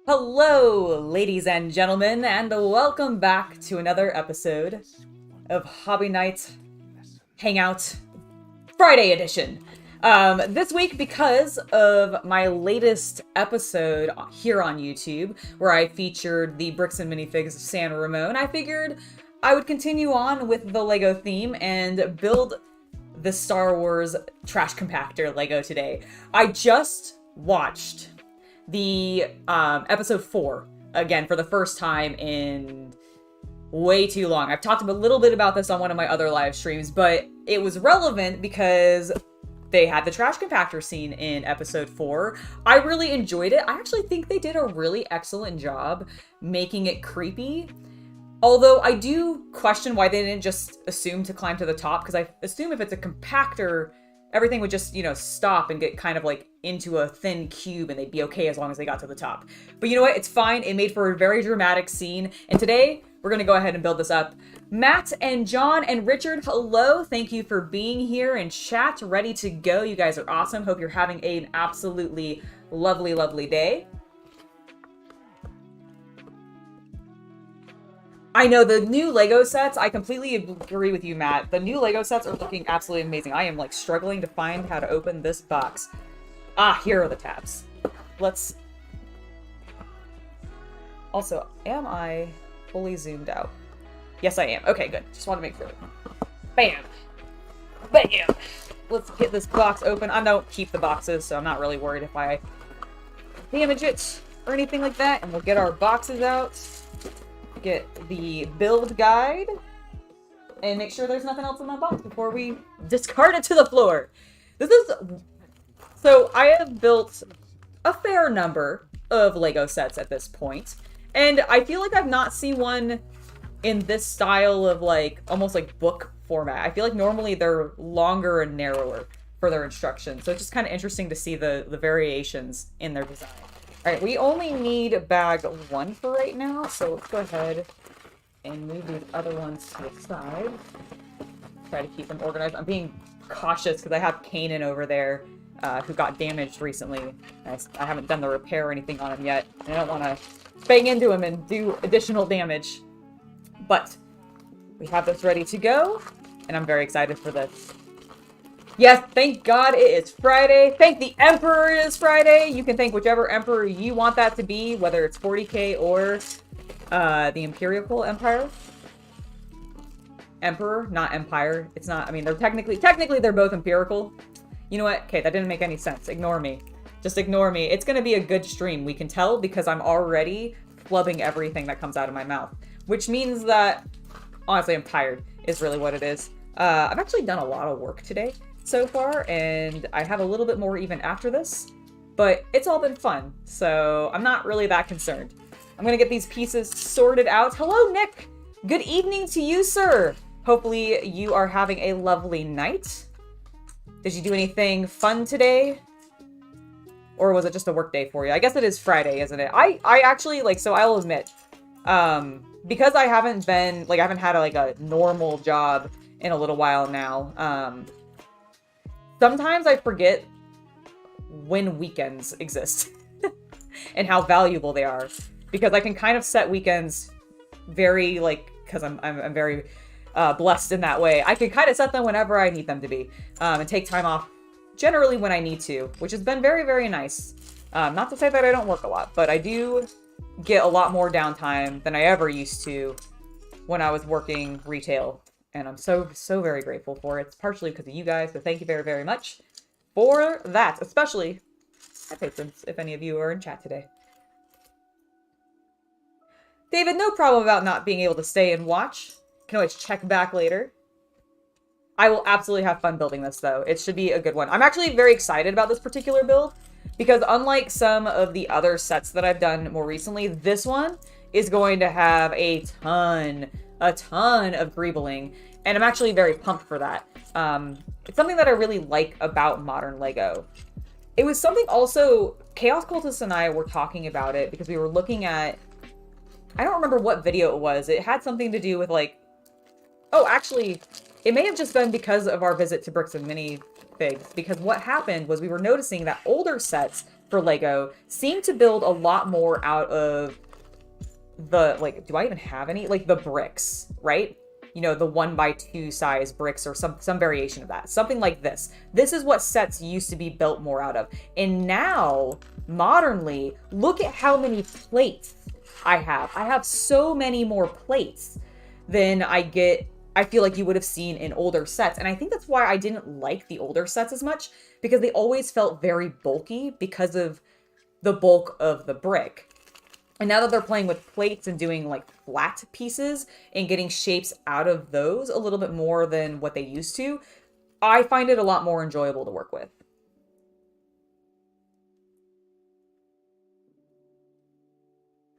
Hello, ladies and gentlemen, and welcome back to another episode of Hobby Night Hangout Friday edition. This week, because of my latest episode here on YouTube, where I featured the bricks and minifigs of San Ramon, I figured I would continue on with the LEGO theme and build the Star Wars Trash Compactor LEGO today. I just watched the episode 4 again for the first time in way too long. I've talked a little bit about this on one of my other live streams, but it was relevant because they had the trash compactor scene in episode 4. I really enjoyed it. I actually think they did a really excellent job making it creepy. Although I do question why they didn't just assume to climb to the top, because I assume if it's a compactor, everything would just, stop and get kind of like into a thin cube and they'd be okay as long as they got to the top. But you know what? It's fine. It made for a very dramatic scene. And today, we're going to go ahead and build this up. Matt and John and Richard, hello. Thank you for being here in chat, ready to go. You guys are awesome. Hope you're having an absolutely lovely, lovely day. I know the new LEGO sets, I completely agree with you, Matt. The new LEGO sets are looking absolutely amazing. I am like struggling to find how to open this box. Ah, here are the tabs. Let's... Also, am I fully zoomed out? Yes, I am. Okay, good. Just want to make sure. Bam! Bam! Let's get this box open. I don't keep the boxes, so I'm not really worried if I damage it or anything like that. And we'll get our boxes out. Get the build guide and make sure there's nothing else in that box before we discard it to the floor. So I have built a fair number of LEGO sets at this point, and I feel like I've not seen one in this style of like almost like book format. I feel like normally they're longer and narrower for their instructions, so it's just kind of interesting to see the variations in their design. Alright, we only need bag 1 for right now, so let's go ahead and move these other ones to the side. Try to keep them organized. I'm being cautious because I have Kanan over there who got damaged recently. I haven't done the repair or anything on him yet, and I don't want to bang into him and do additional damage. But we have this ready to go, and I'm very excited for this. Yes, thank God it is Friday. Thank the Emperor it is Friday. You can thank whichever Emperor you want that to be, whether it's 40k or the Imperial Empire. Emperor, not Empire. It's not, I mean, they're technically they're both Imperial. You know what? Okay, that didn't make any sense. Ignore me. Just ignore me. It's going to be a good stream. We can tell because I'm already flubbing everything that comes out of my mouth. Which means that, honestly, I'm tired is really what it is. I've actually done a lot of work today so far, and I have a little bit more even after this, but it's all been fun, so I'm not really that concerned. I'm gonna get these pieces sorted out. Hello, Nick! Good evening to you, sir! Hopefully you are having a lovely night. Did you do anything fun today? Or was it just a work day for you? I guess it is Friday, isn't it? I actually, so I'll admit, because I haven't been, I haven't had a normal job in a little while now, sometimes I forget when weekends exist and how valuable they are, because I can kind of set weekends very because I'm very blessed in that way. I can kind of set them whenever I need them to be, and take time off generally when I need to, which has been very, very nice. Not to say that I don't work a lot, but I do get a lot more downtime than I ever used to when I was working retail. And I'm so very grateful for it. It's partially because of you guys, so thank you very, very much for that. Especially my patrons, if any of you are in chat today. David, no problem about not being able to stay and watch. Can always check back later. I will absolutely have fun building this, though. It should be a good one. I'm actually very excited about this particular build, because unlike some of the other sets that I've done more recently, this one is going to have a ton of greebling, and I'm actually very pumped for that. It's something that I really like about modern LEGO. It was something also, Chaos Cultist and I were talking about it because we were looking at, I don't remember what video it was. It had something to do with oh, actually, it may have just been because of our visit to Bricks and Minifigs, because what happened was we were noticing that older sets for Lego seem to build a lot more out of the, like, do I even have any? Like, the bricks, right? You know, the 1x2 size bricks or some variation of that. Something like this. This is what sets used to be built more out of. And now, modernly, look at how many plates I have. I have so many more plates than I feel like you would have seen in older sets. And I think that's why I didn't like the older sets as much, because they always felt very bulky because of the bulk of the brick. And now that they're playing with plates and doing like flat pieces and getting shapes out of those a little bit more than what they used to, I find it a lot more enjoyable to work with.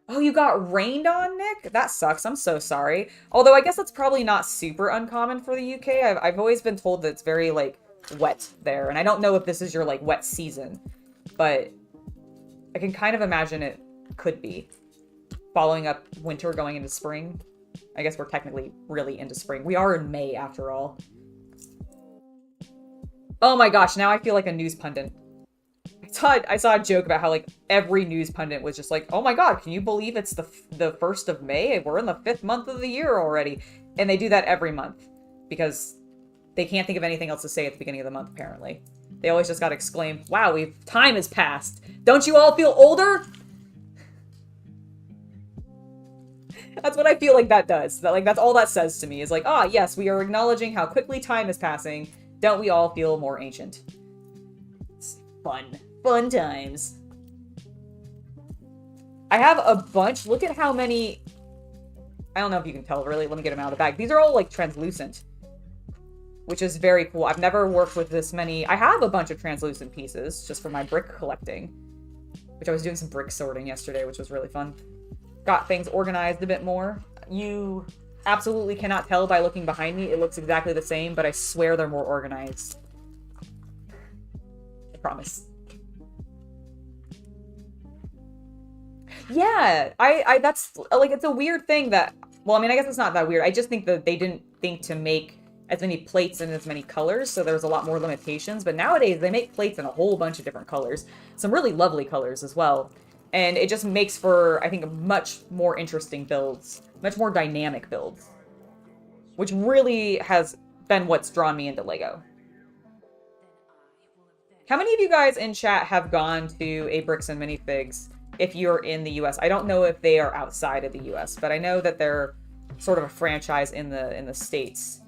Oh, you got rained on, Nick? That sucks. I'm so sorry. Although I guess that's probably not super uncommon for the UK. I've always been told that it's very, like, wet there. And I don't know if this is your, like, wet season. But I can kind of imagine it could be. Following up winter going into spring. I guess we're technically really into spring. We are in May, after all. Oh my gosh, now I feel like a news pundit. I saw a joke about how, like, every news pundit was just like, oh my god, can you believe it's the 1st of May? We're in the 5th month of the year already. And they do that every month because they can't think of anything else to say at the beginning of the month, apparently. They always just gotta exclaim, wow, time has passed. Don't you all feel older? That's what I feel like that does. That's all that says to me is like, ah, yes, we are acknowledging how quickly time is passing. Don't we all feel more ancient? It's fun. Fun times. I have a bunch. Look at how many... I don't know if you can tell, really. Let me get them out of the bag. These are all, like, translucent, which is very cool. I've never worked with this many. I have a bunch of translucent pieces just for my brick collecting, which I was doing some brick sorting yesterday, which was really fun. Got things organized a bit more. You absolutely cannot tell by looking behind me. It looks exactly the same, but I swear they're more organized. I promise. Yeah, I that's, like, it's a weird thing that, well, I mean, I guess it's not that weird. I just think that they didn't think to make as many plates and as many colors, so there's a lot more limitations. But nowadays, they make plates in a whole bunch of different colors. Some really lovely colors as well. And it just makes for, I think, much more interesting builds. Much more dynamic builds. Which really has been what's drawn me into Lego. How many of you guys in chat have gone to a Bricks and Minifigs if you're in the US? I don't know if they are outside of the US, but I know that they're sort of a franchise in the States.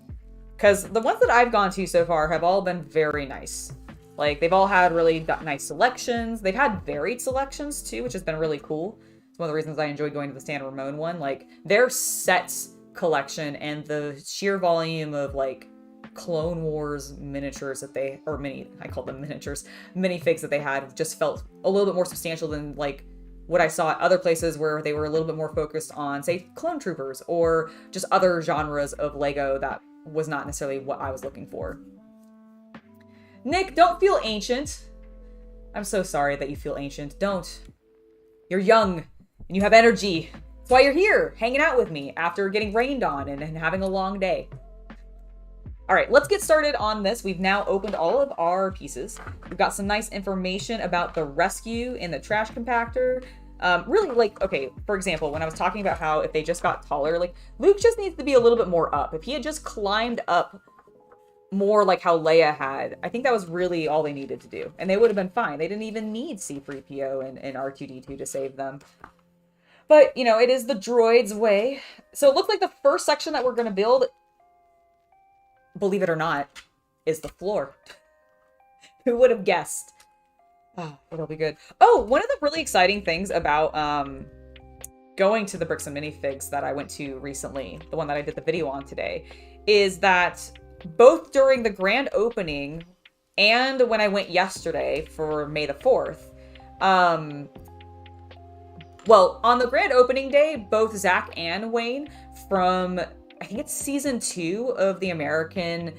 Because the ones that I've gone to so far have all been very nice. Like, they've all had really nice selections. They've had varied selections, too, which has been really cool. It's one of the reasons I enjoyed going to the San Ramon one. Like, their sets collection and the sheer volume of, like, Clone Wars miniatures that they, or I call them miniatures, minifigs that they had just felt a little bit more substantial than, like, what I saw at other places where they were a little bit more focused on, say, Clone Troopers or just other genres of Lego that was not necessarily what I was looking for. Nick, don't feel ancient. I'm so sorry that you feel ancient. Don't. You're young and you have energy. That's why you're here, hanging out with me after getting rained on and having a long day. All right, let's get started on this. We've now opened all of our pieces. We've got some nice information about the rescue in the trash compactor. Really, like, okay, for example, when I was talking about how if they just got taller, like, Luke just needs to be a little bit more up. If he had just climbed up more like how Leia had, I think that was really all they needed to do. And they would have been fine. They didn't even need C-3PO and R2-D2 to save them. But, you know, it is the droid's way. So it looks like the first section that we're going to build, believe it or not, is the floor. Who would have guessed? Oh, it'll be good. Oh, one of the really exciting things about going to the Bricks and Minifigs that I went to recently, the one that I did the video on today, is that both during the grand opening and when I went yesterday for May the 4th, well, on the grand opening day, both Zach and Wayne from, I think it's season 2 of the American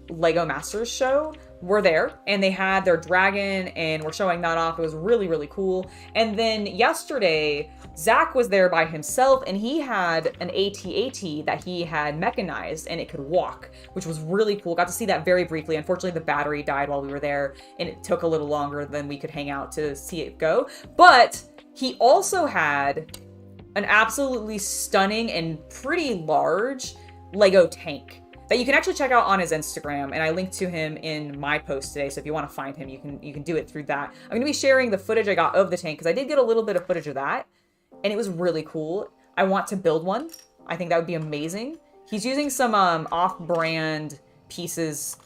Lego Masters show, were there, and they had their dragon and were showing that off. It was really, really cool. And then yesterday, Zach was there by himself, and he had an AT-AT that he had mechanized, and it could walk, which was really cool. Got to see that very briefly. Unfortunately, the battery died while we were there, and it took a little longer than we could hang out to see it go. But he also had an absolutely stunning and pretty large Lego tank that you can actually check out on his Instagram, and I linked to him in my post today, so if you want to find him, you can do it through that. I'm going to be sharing the footage I got of the tank, because I did get a little bit of footage of that, and it was really cool. I want to build one. I think that would be amazing. He's using some off-brand pieces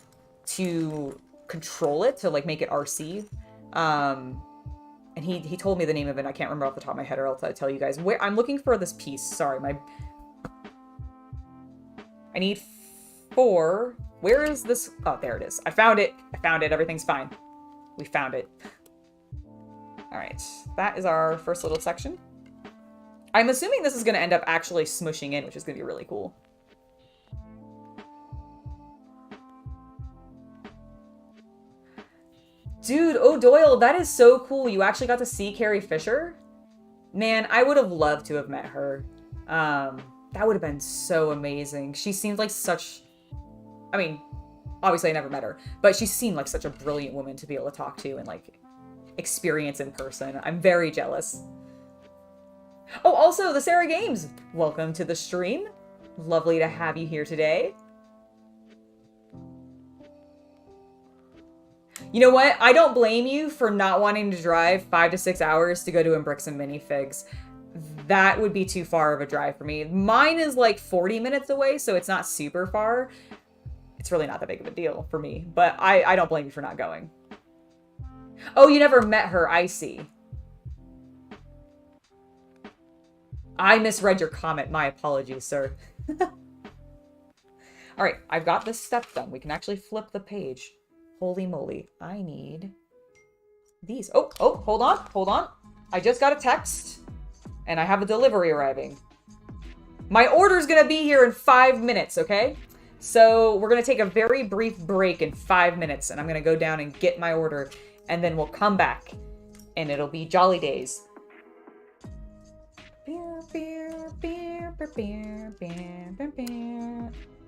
to control it, to like make it RC. And he told me the name of it. I can't remember off the top of my head, or else I'll tell you guys. Where I'm looking for this piece. Sorry, I need 4. Where is this? Oh, there it is. I found it. Everything's fine. We found it. All right. That is our first little section. I'm assuming this is going to end up actually smushing in, which is going to be really cool. Dude, oh Doyle, that is so cool. You actually got to see Carrie Fisher? Man, I would have loved to have met her. That would have been so amazing. She seemed like such... I mean, obviously I never met her, but she seemed like such a brilliant woman to be able to talk to and like experience in person. I'm very jealous. Oh, also the Sarah Games. Welcome to the stream. Lovely to have you here today. You know what? I don't blame you for not wanting to drive 5 to 6 hours to go to Bricks and Minifigs. That would be too far of a drive for me. Mine is like 40 minutes away, so it's not super far. It's really not that big of a deal for me, but I don't blame you for not going. Oh, you never met her. I see. I misread your comment. My apologies, sir. All right, I've got this step done. We can actually flip the page. Holy moly. I need these. Oh, hold on. I just got a text, and I have a delivery arriving. My order's gonna be here in 5 minutes, okay? So we're going to take a very brief break in 5 minutes, and I'm going to go down and get my order, and then we'll come back, and it'll be jolly days.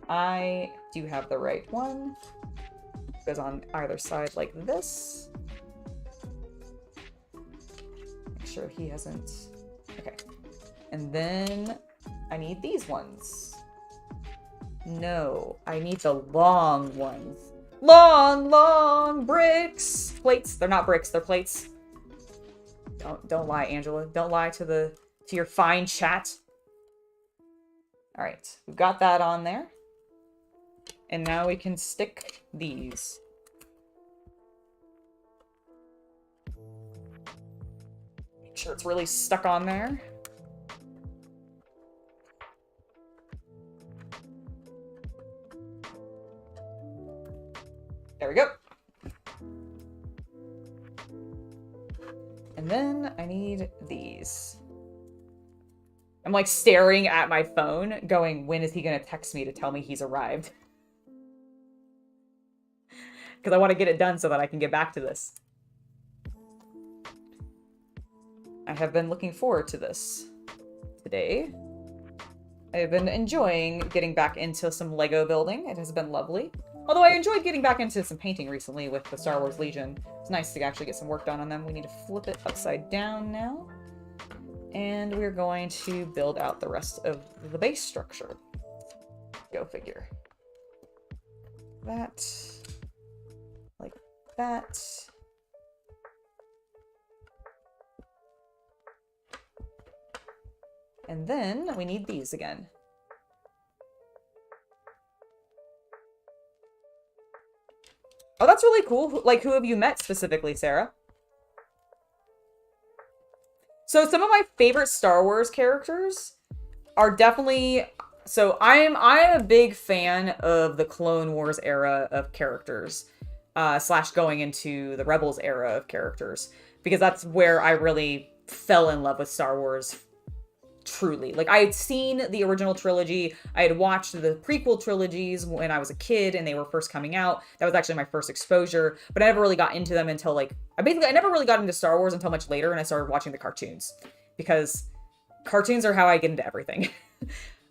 I do have the right one. It goes on either side like this. Make sure he hasn't... Okay. And then I need these ones. No, I need the long ones. Long bricks. Plates. They're not bricks, they're plates. Don't lie, Angela. Don't lie to your fine chat. All right, we've got that on there. And now we can stick these. Make sure it's really stuck on there. There we go. And then I need these. I'm like staring at my phone going, when is he going to text me to tell me he's arrived? Because I want to get it done so that I can get back to this. I have been looking forward to this today. I have been enjoying getting back into some Lego building. It has been lovely. Although I enjoyed getting back into some painting recently with the Star Wars Legion. It's nice to actually get some work done on them. We need to flip it upside down now. And we're going to build out the rest of the base structure. Go figure. That. Like that. And then we need these again. Oh, that's really cool. Like, who have you met specifically, Sarah? So some of my favorite Star Wars characters are definitely... So I'm a big fan of the Clone Wars era of characters, slash going into the Rebels era of characters, because that's where I really fell in love with Star Wars truly. Like, I had seen the original trilogy. I had watched the prequel trilogies when I was a kid and they were first coming out. That was actually my first exposure, but I never really got into them until like, I never really got into Star Wars until much later, and I started watching the cartoons, because cartoons are how I get into everything.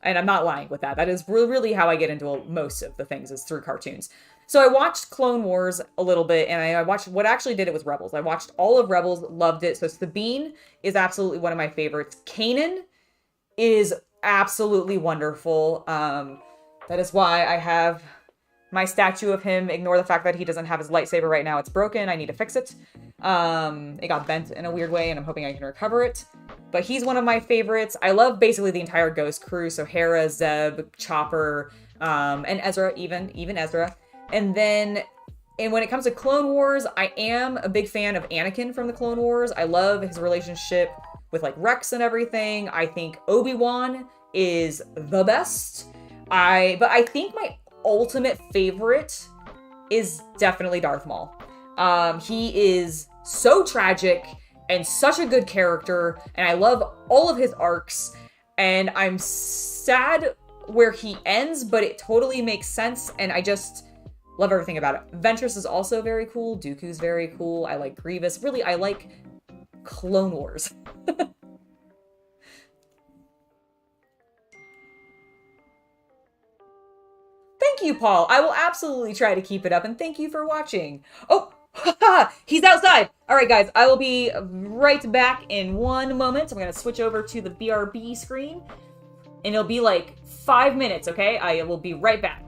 And I'm not lying with that. That is really how I get into most of the things, is through cartoons. So I watched Clone Wars a little bit, and I watched, what actually did it was Rebels. I watched all of Rebels, loved it. So Sabine is absolutely one of my favorites. Kanan is absolutely wonderful. That is why I have my statue of him. Ignore the fact that he doesn't have his lightsaber right now. It's broken. I need to fix it. It got bent in a weird way, and I'm hoping I can recover it. But he's one of my favorites. I love basically the entire Ghost crew. So Hera, Zeb, Chopper, and Ezra, even Ezra. And then, and when it comes to Clone Wars, I am a big fan of Anakin from the Clone Wars. I love his relationship with like Rex and everything. I think Obi-Wan is the best. But I think my ultimate favorite is definitely Darth Maul. He is so tragic and such a good character, and I love all of his arcs, and I'm sad where he ends, but it totally makes sense, and I just love everything about it. Ventress is also very cool. Dooku's very cool. I like Grievous. Really, I like Clone Wars. Thank you, Paul. I will absolutely try to keep it up, and thank you for watching. Oh, he's outside. All right, guys, I will be right back in one moment. I'm going to switch over to the BRB screen, and it'll be like 5 minutes, okay? I will be right back.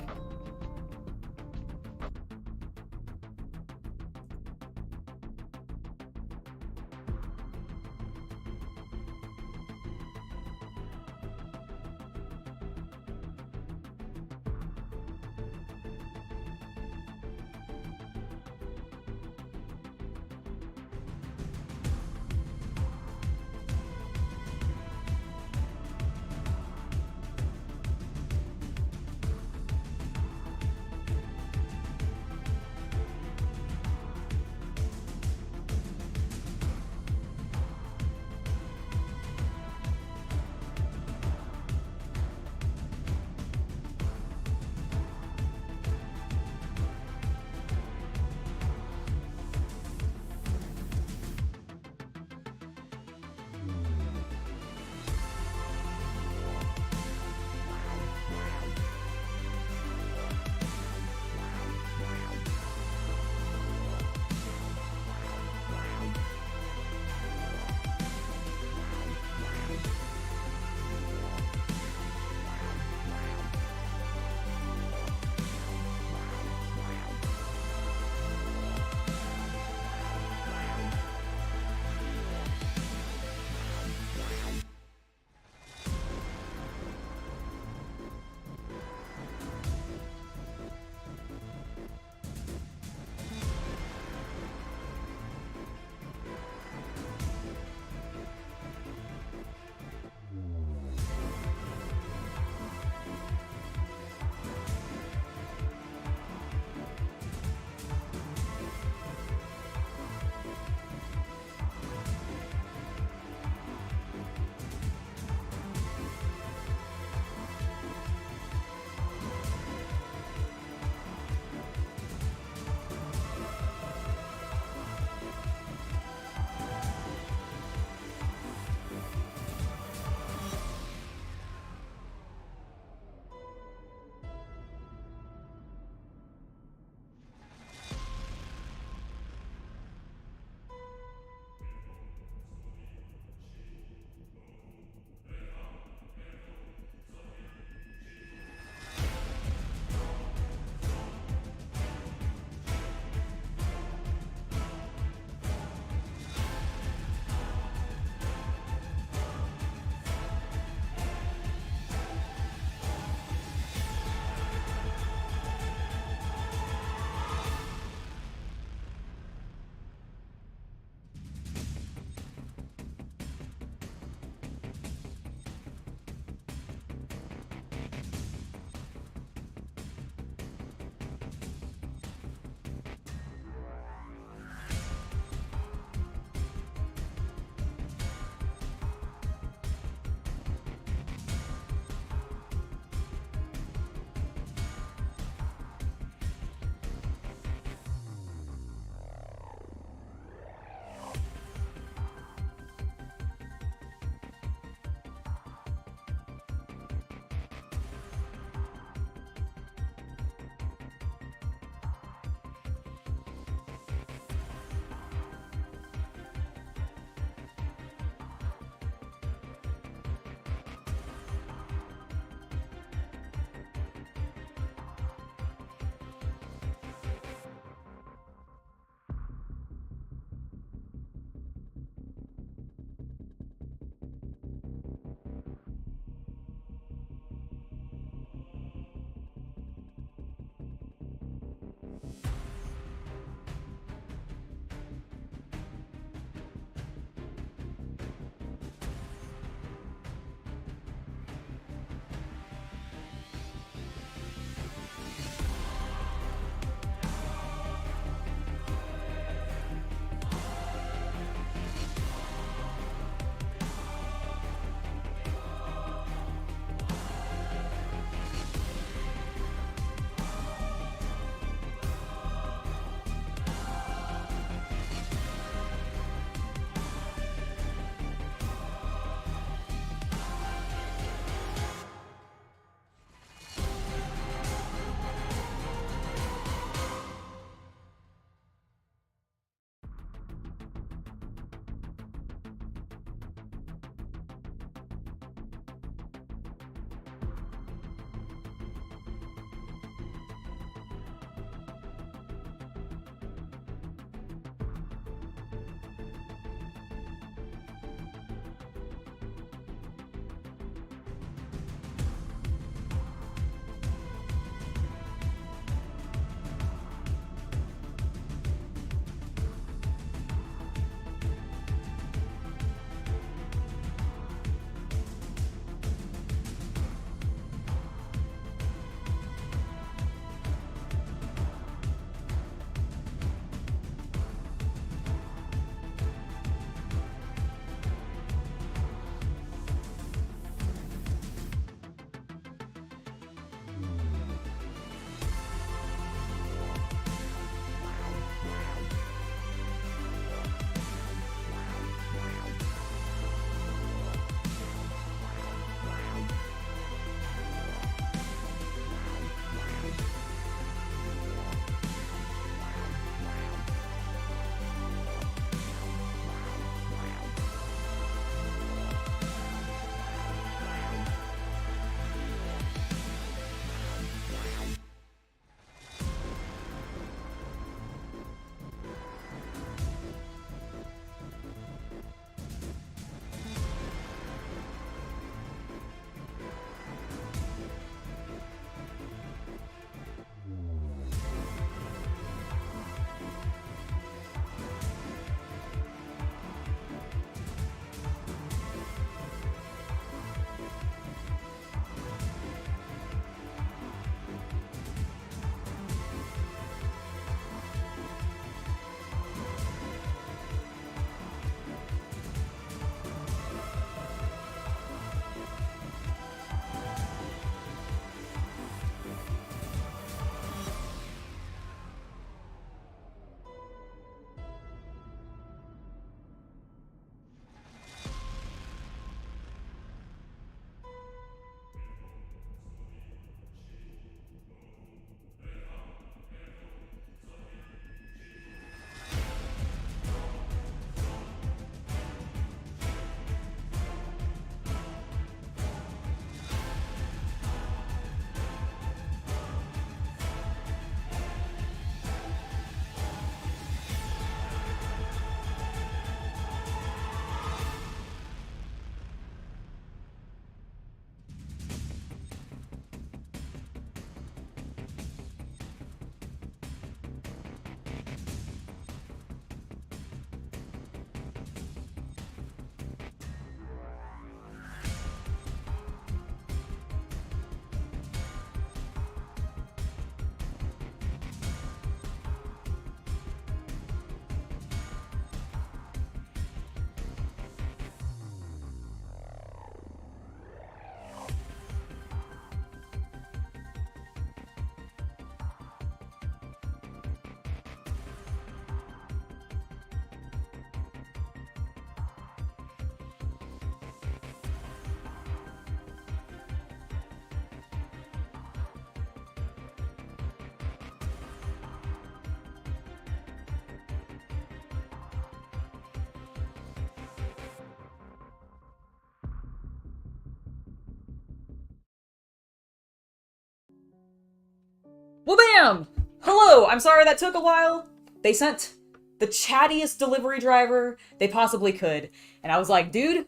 Bam! Hello! I'm sorry that took a while. They sent the chattiest delivery driver they possibly could. And I was like, dude,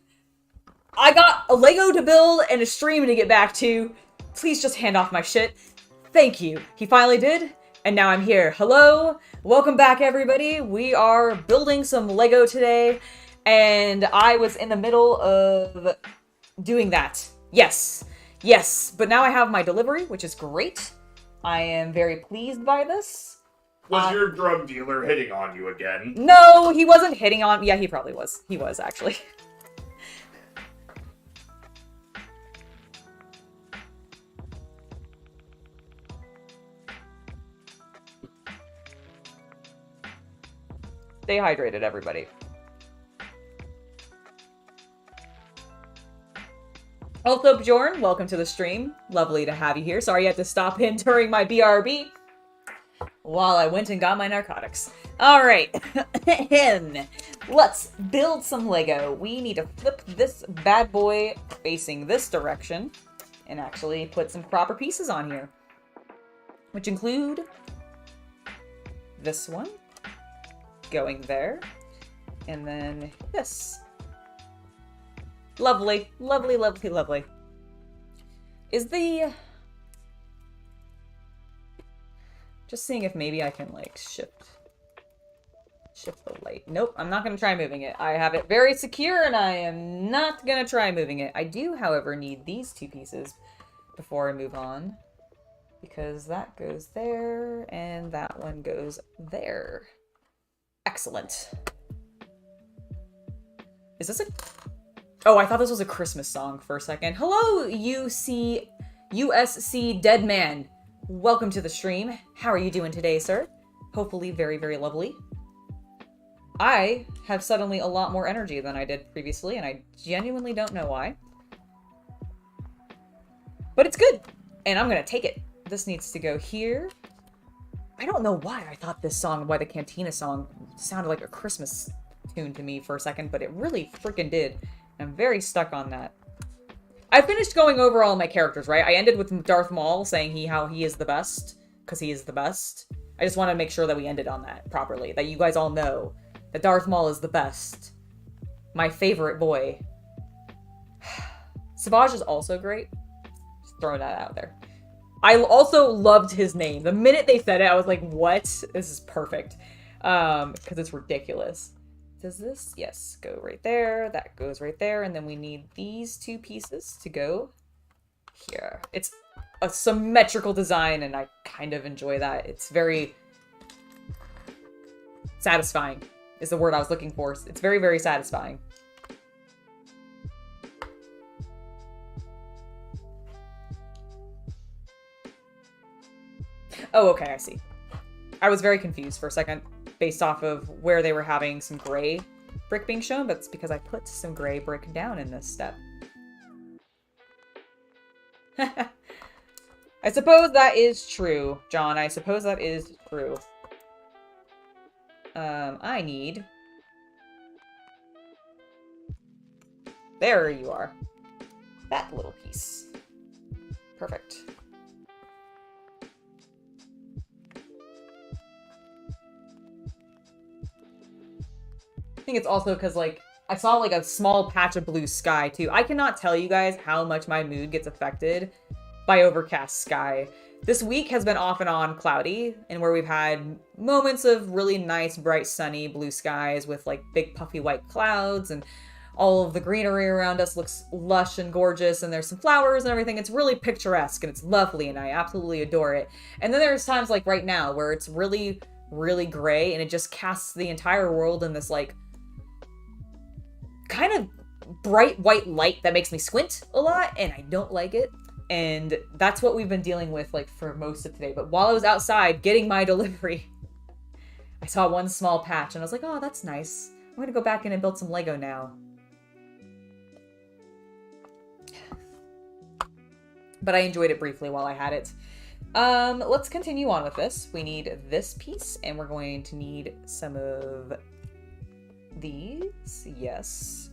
I got a Lego to build and a stream to get back to. Please just hand off my shit. Thank you. He finally did, and now I'm here. Hello, welcome back everybody. We are building some Lego today, and I was in the middle of doing that. Yes, but now I have my delivery, which is great. I am very pleased by this. Was your drug dealer hitting on you again? No, he wasn't hitting on... Yeah, he probably was. He was, actually. Stay hydrated, everybody. Also, Bjorn, welcome to the stream. Lovely to have you here. Sorry you had to stop in during my BRB while I went and got my narcotics. All right. Let's build some Lego. We need to flip this bad boy facing this direction and actually put some proper pieces on here, which include this one going there, and then this. Lovely, lovely, lovely, lovely. Is the... Just seeing if maybe I can, like, shift the light. Nope, I'm not gonna try moving it. I have it very secure, and I am not gonna try moving it. I do, however, need these two pieces before I move on, because that goes there, and that one goes there. Excellent. Is this a... Oh, I thought this was a Christmas song for a second. Hello, USC Dead Man. Welcome to the stream. How are you doing today, sir? Hopefully very, very lovely. I have suddenly a lot more energy than I did previously, and I genuinely don't know why. But it's good, and I'm gonna take it. This needs to go here. I don't know why I thought this song, why the Cantina song, sounded like a Christmas tune to me for a second, but it really freaking did. I'm very stuck on that. I finished going over all my characters, right? I ended with Darth Maul saying how he is the best, because he is the best. I just want to make sure that we ended on that properly, that you guys all know that Darth Maul is the best. My favorite boy. Savage is also great. Just throwing that out there. I also loved his name. The minute they said it, I was like, what? This is perfect. Because it's ridiculous. Does this? Yes, go right there. That goes right there. And then we need these two pieces to go here. It's a symmetrical design, and I kind of enjoy that. It's very satisfying is the word I was looking for. It's very, very satisfying. Oh, okay, I see. I was very confused for a second based off of where they were having some gray brick being shown, but it's because I put some gray brick down in this step. I suppose that is true, John. I suppose that is true. I need... There you are. That little piece. Perfect. I think it's also because, like, I saw, like, a small patch of blue sky, too. I cannot tell you guys how much my mood gets affected by overcast sky. This week has been off and on cloudy, and where we've had moments of really nice, bright, sunny blue skies with, like, big, puffy white clouds, and all of the greenery around us looks lush and gorgeous, and there's some flowers and everything. It's really picturesque, and it's lovely, and I absolutely adore it. And then there's times, like, right now, where it's really, really gray, and it just casts the entire world in this, like, kind of bright white light that makes me squint a lot, and I don't like it. And that's what we've been dealing with, like, for most of today. But while I was outside getting my delivery, I saw one small patch, and I was like, oh, that's nice. I'm gonna go back in and build some Lego now. But I enjoyed it briefly while I had it. Let's continue on with this. We need this piece, and we're going to need some of these. Yes.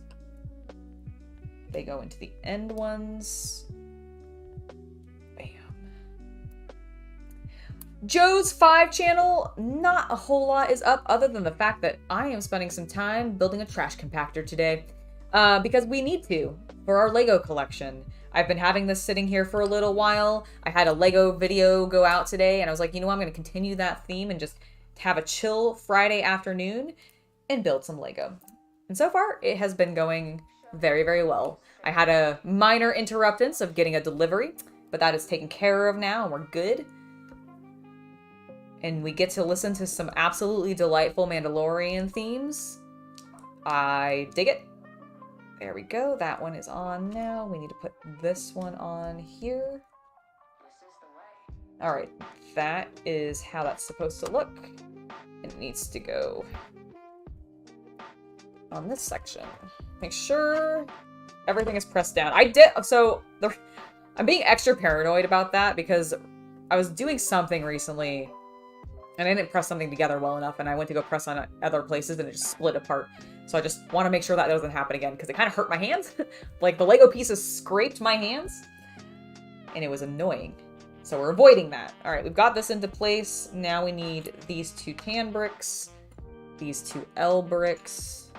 They go into the end ones. Bam. Joe's 5 channel, not a whole lot is up other than the fact that I am spending some time building a trash compactor today. Because we need to, for our Lego collection. I've been having this sitting here for a little while. I had a Lego video go out today, and I was like, you know what, I'm going to continue that theme and just have a chill Friday afternoon and build some Lego. And so far, it has been going very, very well. I had a minor interruptance of getting a delivery, but that is taken care of now, and we're good. And we get to listen to some absolutely delightful Mandalorian themes. I dig it. There we go. That one is on now. We need to put this one on here. All right. That is how that's supposed to look. It needs to go on this section. Make sure everything is pressed down. I'm being extra paranoid about that because I was doing something recently and I didn't press something together well enough, and I went to go press on other places and it just split apart. So I just want to make sure that doesn't happen again because it kind of hurt my hands. Like the Lego pieces scraped my hands and it was annoying. So we're avoiding that. All right, we've got this into place. Now we need these 2 tan bricks, these 2 L bricks,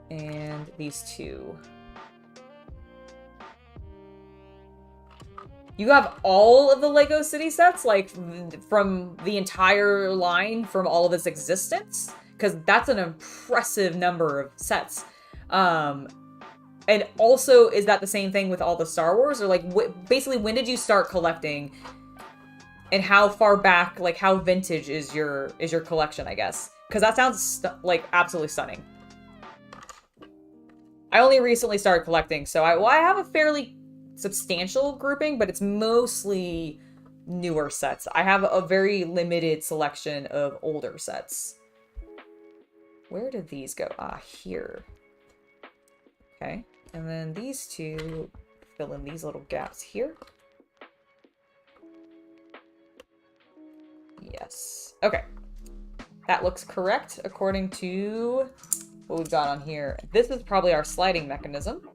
and these 2. You have all of the Lego City sets, like, from the entire line from all of its existence? Because that's an impressive number of sets. And also, is that the same thing with all the Star Wars? Or, like, basically, when did you start collecting? And how far back, like, how vintage is your collection, I guess? Because that sounds, like, absolutely stunning. I only recently started collecting, so I have a fairly substantial grouping, but it's mostly newer sets. I have a very limited selection of older sets. Where did these go? Ah, here. Okay, and then these 2 fill in these little gaps here. Yes. Okay. That looks correct according to what we've got on here. This is probably our sliding mechanism,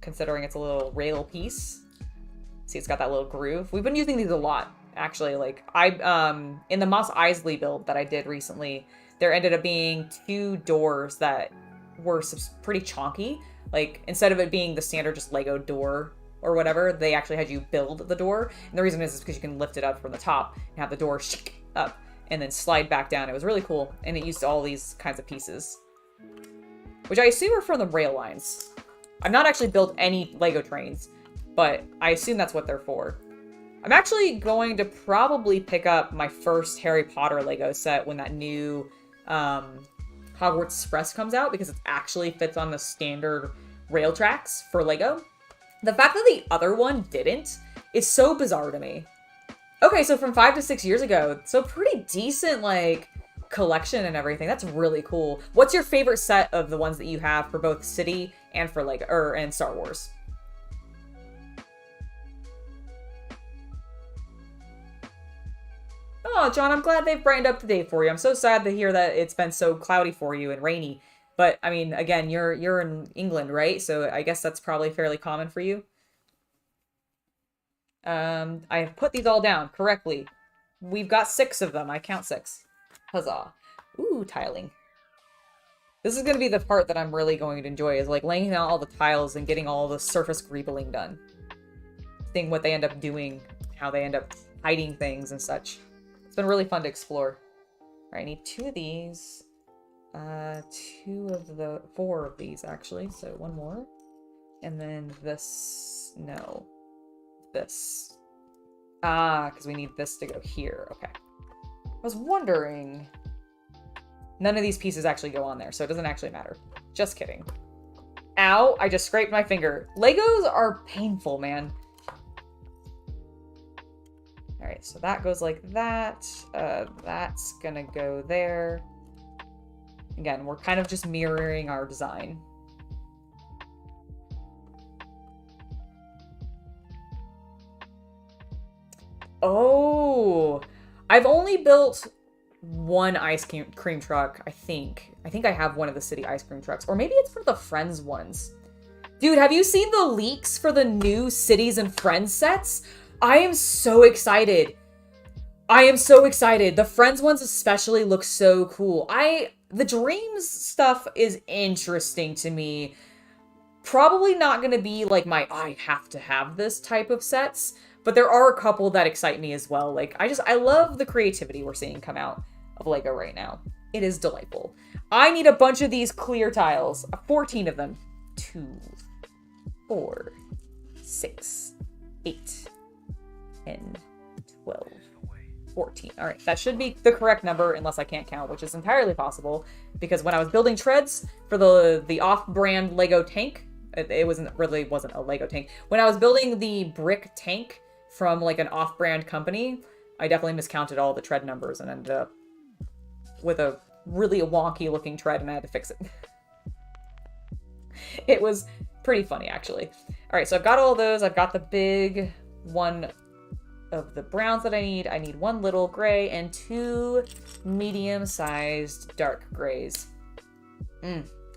considering it's a little rail piece. See, it's got that little groove. We've been using these a lot, actually. Like, in the Mos Eisley build that I did recently, there ended up being 2 doors that were pretty chonky. Like, instead of it being the standard just Lego door or whatever, they actually had you build the door. And the reason is because you can lift it up from the top and have the door shake up and then slide back down. It was really cool. And it used all these kinds of pieces, which I assume are from the rail lines. I've not actually built any Lego trains, but I assume that's what they're for. I'm actually going to probably pick up my first Harry Potter Lego set when that new Hogwarts Express comes out, because it actually fits on the standard rail tracks for Lego. The fact that the other one didn't is so bizarre to me. Okay, so from 5 to 6 years ago, so pretty decent, like, collection and everything. That's really cool. What's your favorite set of the ones that you have for both City and for Lego and Star Wars? Oh, John, I'm glad they've brightened up today for you. I'm so sad to hear that it's been so cloudy for you and rainy. But I mean, again, you're in England, right? So I guess that's probably fairly common for you. I have put these all down correctly. We've got 6 of them. I count 6. Huzzah. Ooh, tiling. This is going to be the part that I'm really going to enjoy, is like laying out all the tiles and getting all the surface greebling done. Seeing what they end up doing, how they end up hiding things and such. It's been really fun to explore. All right, I need 2 of these. 4 of these, actually. So 1 more. And then this. No. This. Ah, because we need this to go here. Okay. I was wondering. None of these pieces actually go on there, so it doesn't actually matter. Just kidding. Ow, I just scraped my finger. Legos are painful, man. All right, so that goes like that. That's gonna go there. Again, we're kind of just mirroring our design. Oh, I've only built 1 ice cream truck, I think. I think I have one of the City ice cream trucks. Or maybe it's for the Friends ones. Dude, have you seen the leaks for the new Cities and Friends sets? I am so excited. I am so excited. The Friends ones especially look so cool. The Dreams stuff is interesting to me. Probably not going to be like my, I have to have this type of sets, but there are a couple that excite me as well. Like, I love the creativity we're seeing come out of LEGO right now. It is delightful. I need a bunch of these clear tiles. 14 of them. 2, 4, 6, 8, 10, 12, 14. All right, that should be the correct number unless I can't count, which is entirely possible because when I was building treads for the off-brand Lego tank, it wasn't a Lego tank. When I was building the brick tank from like an off-brand company, I definitely miscounted all the tread numbers and ended up with a really wonky looking tread and I had to fix it. It was pretty funny actually. All right, so I've got all those. I've got the big one of the browns that I need. I need 1 little gray and 2 medium-sized dark grays.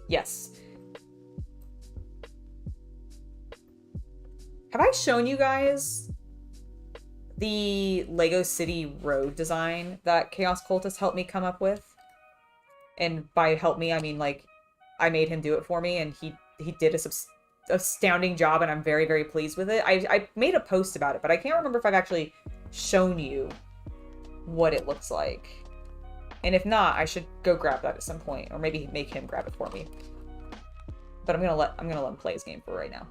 Yes. Have I shown you guys the Lego City road design that Chaos Cultist helped me come up with? And by help me, I mean like I made him do it for me and he did a astounding job and I'm very, very pleased with it. I made a post about it, but I can't remember if I've actually shown you what it looks like. And if not, I should go grab that at some point or maybe make him grab it for me. But I'm gonna let him play his game for right now.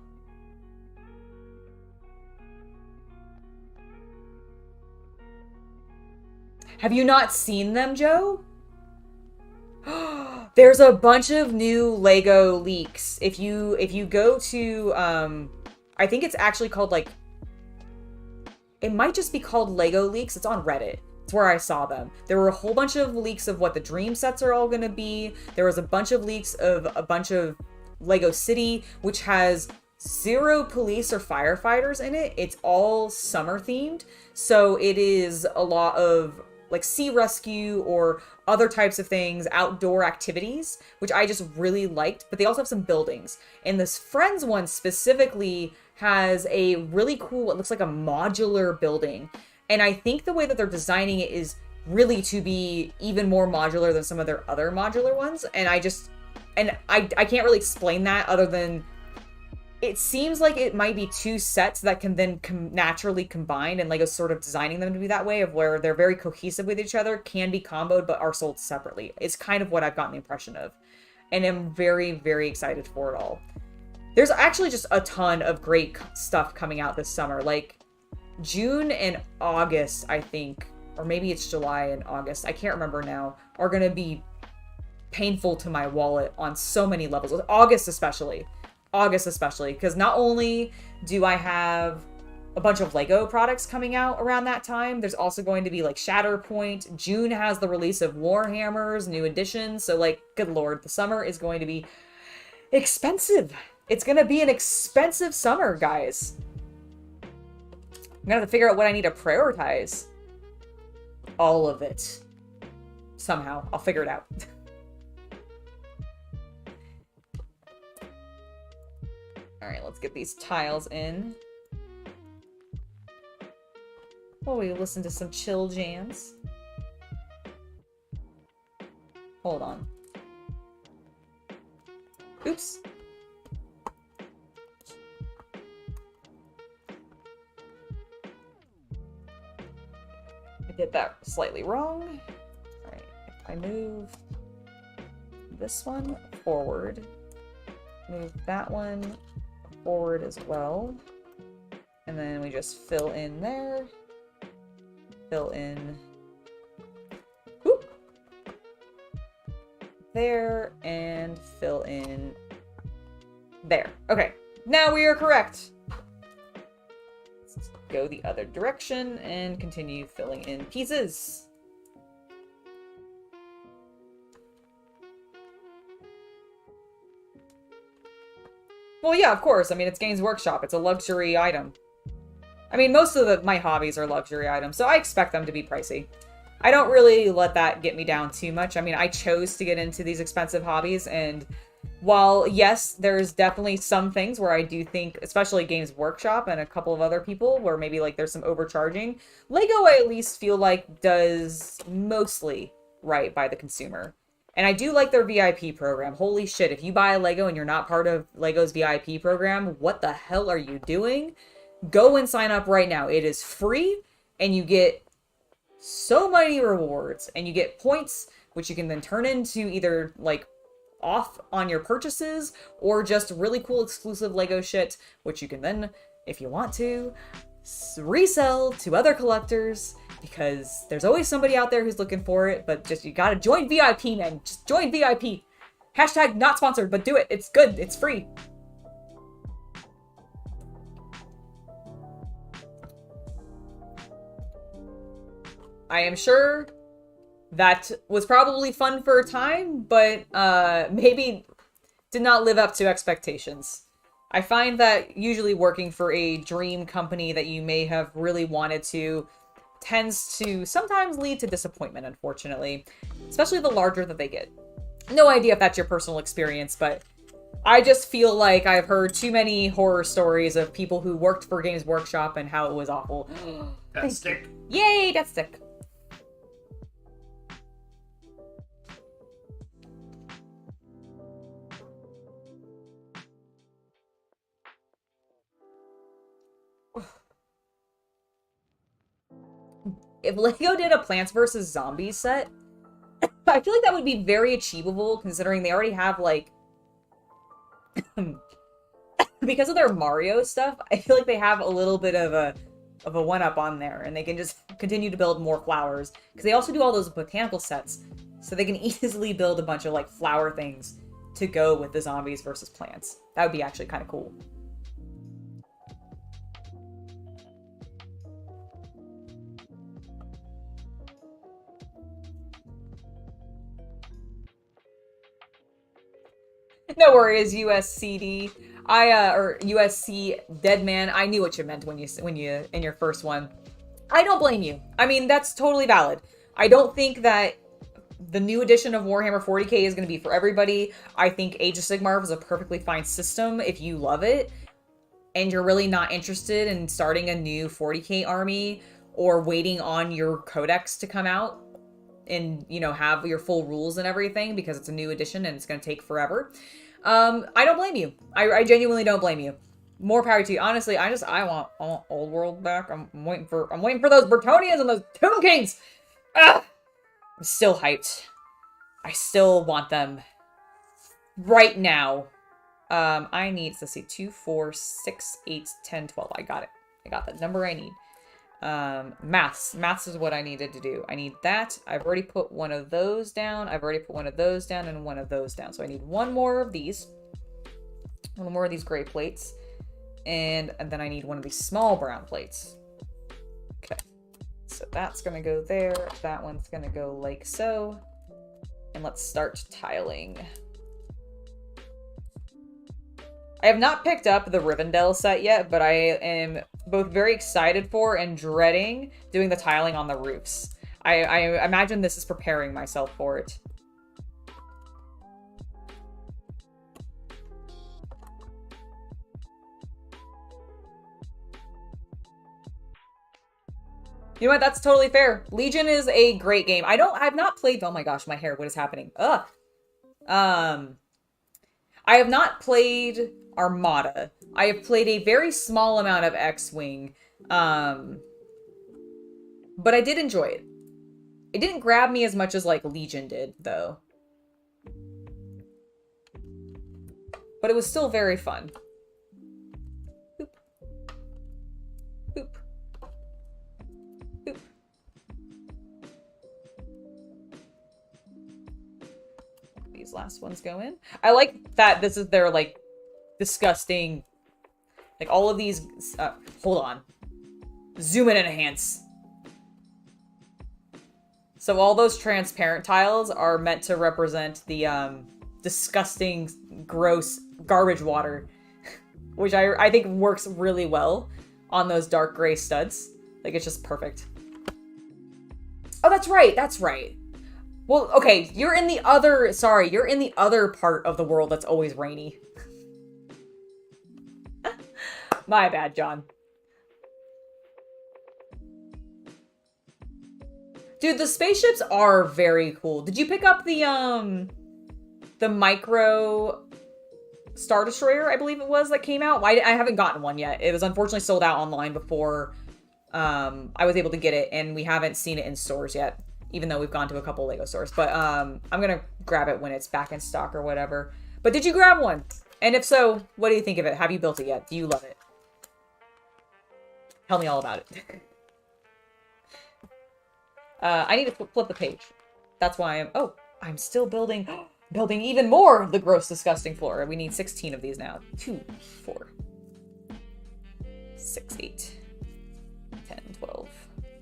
Have you not seen them, Joe? There's a bunch of new Lego leaks. If you go to, I think it's actually called like, it might just be called Lego Leaks. It's on Reddit. It's where I saw them. There were a whole bunch of leaks of what the dream sets are all gonna be. There was a bunch of leaks of a bunch of Lego City, which has 0 police or firefighters in it. It's all summer themed. So it is a lot of like sea rescue or other types of things, outdoor activities, which I just really liked, but they also have some buildings. And this Friends one specifically has a really cool, it looks like a modular building. And I think the way that they're designing it is really to be even more modular than some of their other modular ones. And I can't really explain that other than it seems like it might be 2 sets that can then naturally combine, and Lego's sort of designing them to be that way, of where they're very cohesive with each other, can be comboed, but are sold separately. It's kind of what I've gotten the impression of. And I'm very, very excited for it all. There's actually just a ton of great stuff coming out this summer. Like, June and August, I think, or maybe it's July and August, I can't remember now, are going to be painful to my wallet on so many levels. August especially, because not only do I have a bunch of Lego products coming out around that time, there's also going to be like Shatterpoint. June has the release of Warhammer's new edition. So like, good Lord, the summer is going to be expensive. It's going to be an expensive summer, guys. I'm going to have to figure out what I need to prioritize. All of it. Somehow. I'll figure it out. All right, let's get these tiles in. Oh, we listen to some chill jams. Hold on. Oops. I did that slightly wrong. All right, if I move this one forward, move that one forward as well, and then we just fill in there, fill in whoop, there, and fill in there. Okay, now we are correct. Let's go the other direction and continue filling in pieces. Well, yeah, of course. I mean, it's Games Workshop. It's a luxury item. I mean, most of my hobbies are luxury items, so I expect them to be pricey. I don't really let that get me down too much. I mean, I chose to get into these expensive hobbies, and While, yes, there's definitely some things where I do think, especially Games Workshop and a couple of other people, where maybe like there's some overcharging, Lego I at least feel like does mostly right by the consumer. And I do like their VIP program. Holy shit, if you buy a Lego and you're not part of Lego's VIP program, what the hell are you doing? Go and sign up right now. It is free, and you get so many rewards, and you get points, which you can then turn into either like off on your purchases or just really cool exclusive Lego shit, which you can then, if you want to, resell to other collectors, because there's always somebody out there who's looking for it. But just, you gotta join VIP, man. Just join VIP. Hashtag not sponsored, but do it. It's good. It's free. I am sure that was probably fun for a time, but maybe did not live up to expectations. I find that usually working for a dream company that you may have really wanted to tends to sometimes lead to disappointment, unfortunately, especially the larger that they get. No idea if that's your personal experience, but I just feel like I've heard too many horror stories of people who worked for Games Workshop and how it was awful. That stick. Yay, that stick. If Lego did a Plants vs. Zombies set, I feel like that would be very achievable, considering they already have, like... because of their Mario stuff, I feel like they have a little bit of a one-up on there, and they can just continue to build more flowers. Because they also do all those botanical sets, so they can easily build a bunch of, like, flower things to go with the zombies versus plants. That would be actually kind of cool. No worries, USCD. Or USC Deadman. I knew what you meant when you in your first one. I don't blame you. I mean, that's totally valid. I don't think that the new edition of Warhammer 40k is going to be for everybody. I think Age of Sigmar was a perfectly fine system if you love it, and you're really not interested in starting a new 40k army or waiting on your codex to come out and, you know, have your full rules and everything because it's a new edition and it's going to take forever. I don't blame you. I genuinely don't blame you. More power to you. Honestly, I want Old World back. I'm waiting for those Bretonians and those Tomb Kings. Ah! I'm still hyped. I still want them right now. I need, let's see, 2, 4, 6, 8, 10, 12. I got it. I got the number I need. Maths. Maths is what I needed to do. I need that. I've already put one of those down. I've already put one of those down and one of those down. So I need one more of these. One more of these gray plates. And then I need one of these small brown plates. Okay. So that's going to go there. That one's going to go like so. And let's start tiling. I have not picked up the Rivendell set yet, but I am both very excited for and dreading doing the tiling on the roofs. I imagine this is preparing myself for it. You know what? That's totally fair. Legion is a great game. I've not played, oh my gosh, my hair, what is happening? Ugh. I have not played Armada. I have played a very small amount of X-Wing. But I did enjoy it. It didn't grab me as much as, like, Legion did, though. But it was still very fun. Boop. Boop. Boop. These last ones go in. I like that this is their, like, disgusting... Like, all of these... hold on. Zoom in and enhance. So all those transparent tiles are meant to represent the, disgusting, gross garbage water. Which I think works really well on those dark gray studs. Like, it's just perfect. Oh, that's right. That's right. Well, okay, you're in the other, sorry, you're in the other part of the world that's always rainy. My bad, John. Dude, the spaceships are very cool. Did you pick up the micro Star Destroyer, I believe it was, that came out? I haven't gotten one yet. It was unfortunately sold out online before I was able to get it, and we haven't seen it in stores yet, even though we've gone to a couple LEGO stores. But I'm gonna grab it when it's back in stock or whatever. But did you grab one? And if so, what do you think of it? Have you built it yet? Do you love it? Tell me all about it. I need to flip the page. That's why I'm still building even more of the gross, disgusting floor. We need 16 of these now. 2, 4, 6, 8, 10, 12,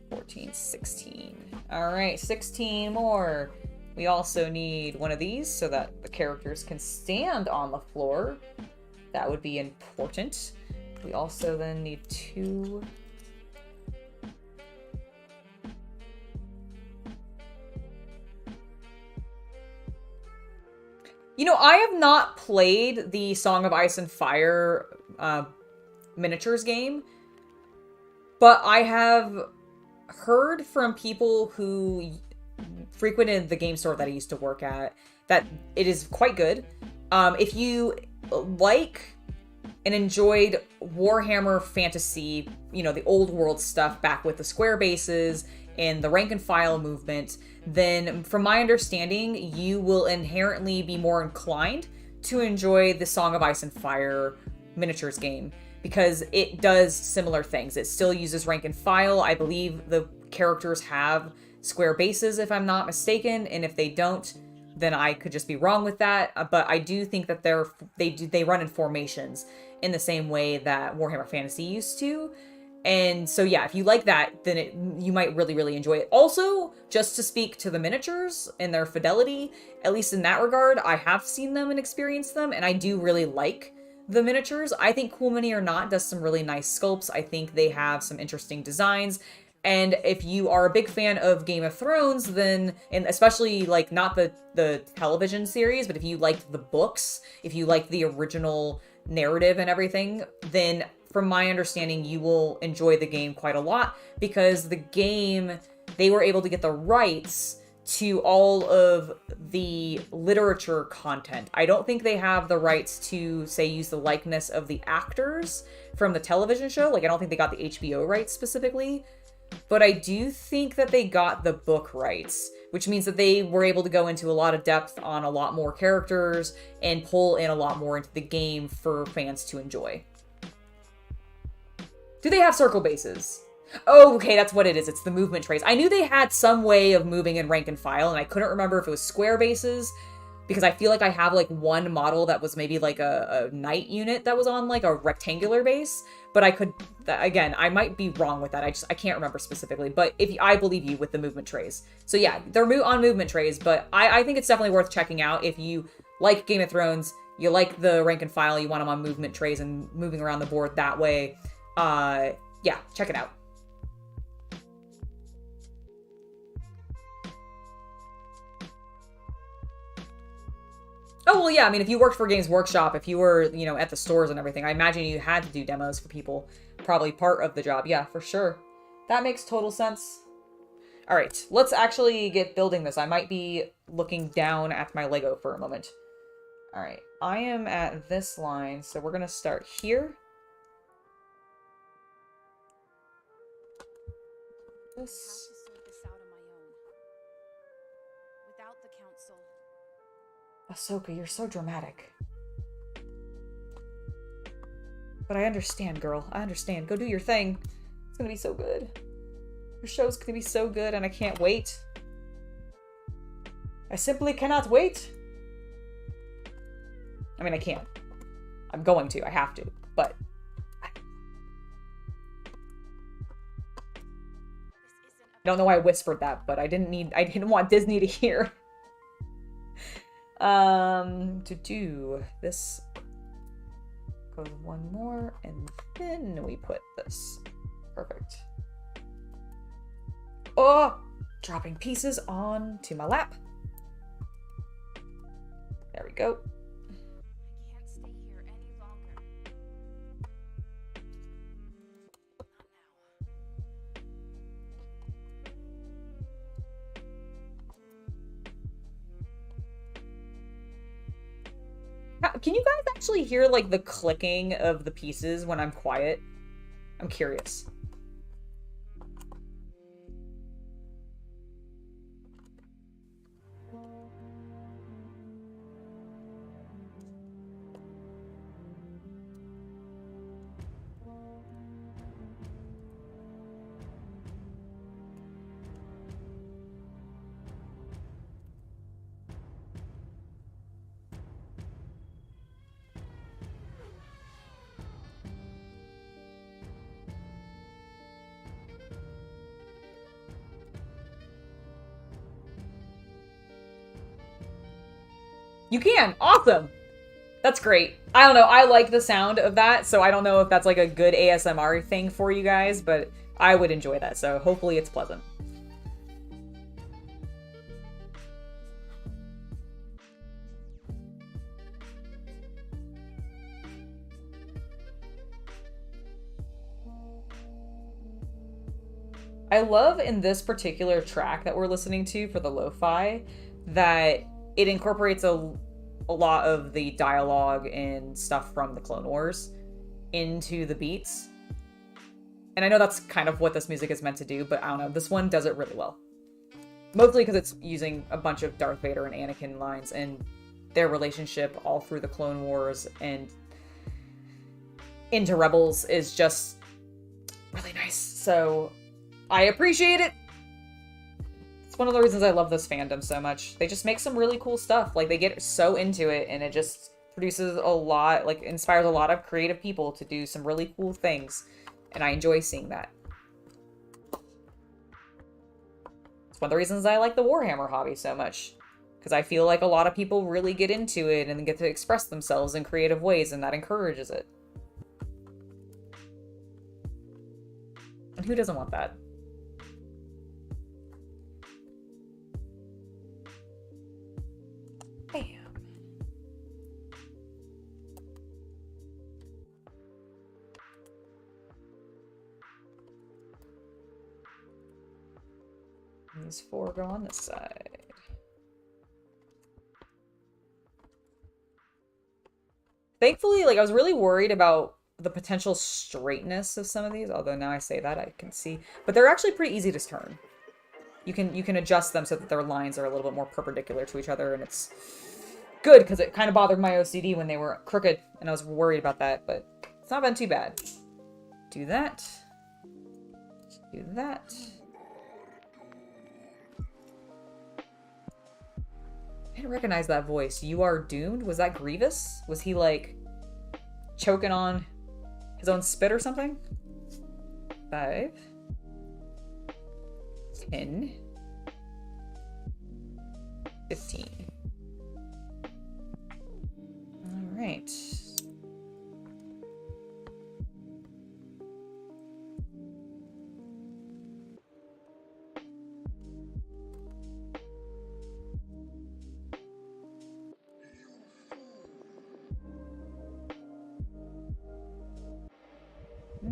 14, 16. All right, 16 more. We also need one of these so that the characters can stand on the floor. That would be important. We also then need 2. You know, I have not played the Song of Ice and Fire miniatures game, but I have heard from people who frequented the game store that I used to work at that it is quite good. If you like and enjoyed Warhammer fantasy, you know, the old world stuff back with the square bases and the rank and file movement, then from my understanding, you will inherently be more inclined to enjoy the Song of Ice and Fire miniatures game because it does similar things. It still uses rank and file. I believe the characters have square bases, if I'm not mistaken, and if they don't, then I could just be wrong with that. But I do think that they run in formations in the same way that Warhammer Fantasy used to. And so, yeah, if you like that, then you might really, really enjoy it. Also, just to speak to the miniatures and their fidelity, at least in that regard, I have seen them and experienced them, and I do really like the miniatures. I think Cool Mini or Not does some really nice sculpts. I think they have some interesting designs. And if you are a big fan of Game of Thrones, then, and especially, like, not the television series, but if you liked the books, if you liked the original narrative and everything, then from my understanding, you will enjoy the game quite a lot because the game, they were able to get the rights to all of the literature content. I don't think they have the rights to, say, use the likeness of the actors from the television show. Like, I don't think they got the HBO rights specifically, but I do think that they got the book rights, which means that they were able to go into a lot of depth on a lot more characters and pull in a lot more into the game for fans to enjoy. Do they have circle bases? Oh, okay, that's what it is. It's the movement trays. I knew they had some way of moving in rank and file, and I couldn't remember if it was square bases, because I feel like I have, like, one model that was maybe, like, a knight unit that was on, like, a rectangular base, but I could, again, I might be wrong with that. I can't remember specifically, but I believe you with the movement trays. So, yeah, they're on movement trays, but I think it's definitely worth checking out if you like Game of Thrones, you like the rank and file, you want them on movement trays and moving around the board that way. Yeah, check it out. Oh, well, yeah, I mean, if you worked for Games Workshop, if you were, you know, at the stores and everything, I imagine you had to do demos for people. Probably part of the job. Yeah, for sure. That makes total sense. All right, let's actually get building this. I might be looking down at my Lego for a moment. All right, I am at this line, so we're going to start here. This. Ahsoka, you're so dramatic. But I understand, girl. I understand. Go do your thing. It's gonna be so good. Your show's gonna be so good, and I can't wait. I simply cannot wait. I mean, I can't. I'm going to. I have to. But... I don't know why I whispered that, but I didn't want Disney to hear. To do this goes one more, and then we put this. Perfect. Oh, dropping pieces onto my lap. There we go. I can't stay here any longer. Not now. Can you guys actually hear, like, the clicking of the pieces when I'm quiet? I'm curious. You can! Awesome! That's great. I don't know, I like the sound of that, so I don't know if that's like a good ASMR thing for you guys, but I would enjoy that, so hopefully it's pleasant. I love in this particular track that we're listening to for the lo-fi that it incorporates a lot of the dialogue and stuff from the Clone Wars into the beats. And I know that's kind of what this music is meant to do, but I don't know, this one does it really well. Mostly because it's using a bunch of Darth Vader and Anakin lines and their relationship all through the Clone Wars and into Rebels is just really nice. So I appreciate it. It's one of the reasons I love this fandom so much. They just make some really cool stuff. Like, they get so into it, and it just produces a lot, like, inspires a lot of creative people to do some really cool things. And I enjoy seeing that. It's one of the reasons I like the Warhammer hobby so much. Because I feel like a lot of people really get into it and get to express themselves in creative ways, and that encourages it. And who doesn't want that? Bam. These four go on this side. Thankfully, like, I was really worried about the potential straightness of some of these, although now I say that I can see, but they're actually pretty easy to turn. You can adjust them so that their lines are a little bit more perpendicular to each other, and it's good because it kind of bothered my OCD when they were crooked, and I was worried about that, but it's not been too bad. Do that. Do that. I didn't recognize that voice. You are doomed? Was that Grievous? Was he, like, choking on his own spit or something? 5. 10. 15. All right.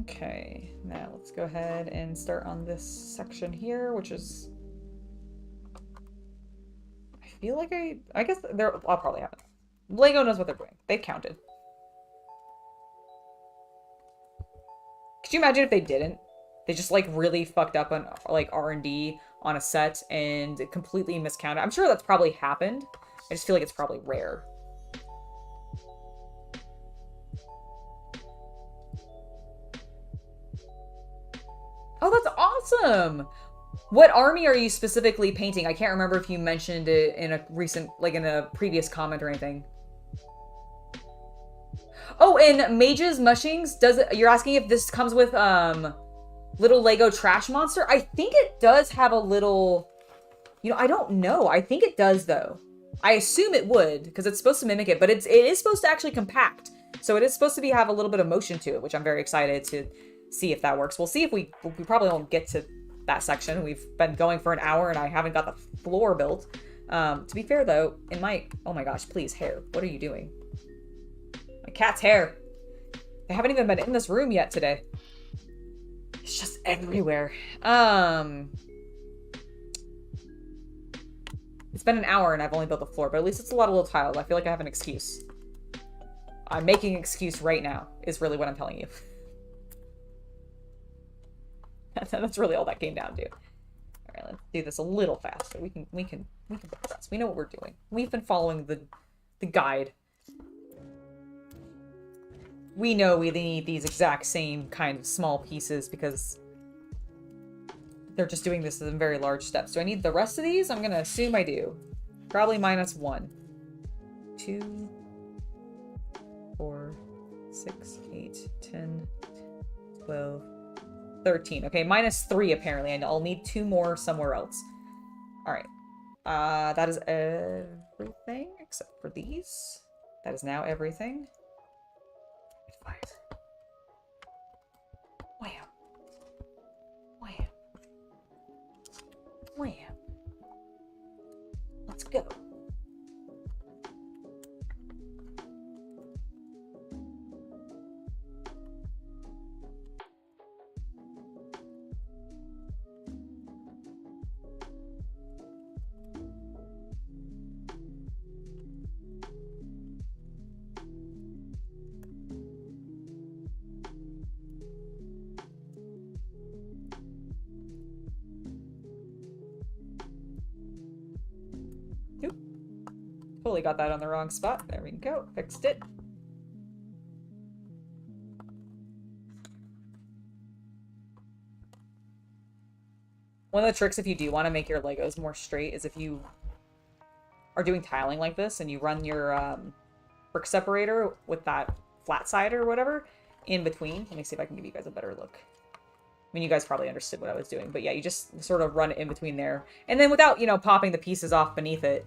Okay, now let's go ahead and start on this section here, which is, I feel like I guess I'll probably have it. Lego knows what they're doing. They've counted. Could you imagine if they didn't? They just, like, really fucked up on, like, R&D on a set and completely miscounted. I'm sure that's probably happened. I just feel like it's probably rare. Oh, that's awesome! What army are you specifically painting? I can't remember if you mentioned it in a recent, like, in a previous comment or anything. Oh, and Mage's Mushings, you're asking if this comes with, little Lego trash monster? I think it does have a little, you know, I don't know. I think it does, though. I assume it would, because it's supposed to mimic it, but it is supposed to actually compact. So it is supposed to have a little bit of motion to it, which I'm very excited to see if that works. We'll see if we probably won't get to that section. We've been going for an hour and I haven't got the floor built. To be fair though, oh my gosh, please, hair. What are you doing? My cat's hair. They haven't even been in this room yet today. It's just everywhere. It's been an hour and I've only built the floor, but at least it's a lot of little tiles. I feel like I have an excuse. I'm making an excuse right now, is really what I'm telling you. That's really all that came down to. All right, let's do this a little faster. We can progress. We know what we're doing. We've been following the guide. We know we need these exact same kind of small pieces because they're just doing this in very large steps. Do I need the rest of these? I'm gonna assume I do. Probably -1. 2, 4, 6, 8, 10, 12, 13. Okay, -3 apparently, and I'll need 2 more somewhere else. All right. That is everything except for these. That is now everything. 5. Wham. Wham. Wham. Let's go. Totally got that on the wrong spot. There we go. Fixed it. One of the tricks if you do want to make your Legos more straight is if you are doing tiling like this and you run your brick separator with that flat side or whatever in between. Let me see if I can give you guys a better look. I mean, you guys probably understood what I was doing, but yeah, you just sort of run it in between there. And then without, you know, popping the pieces off beneath it,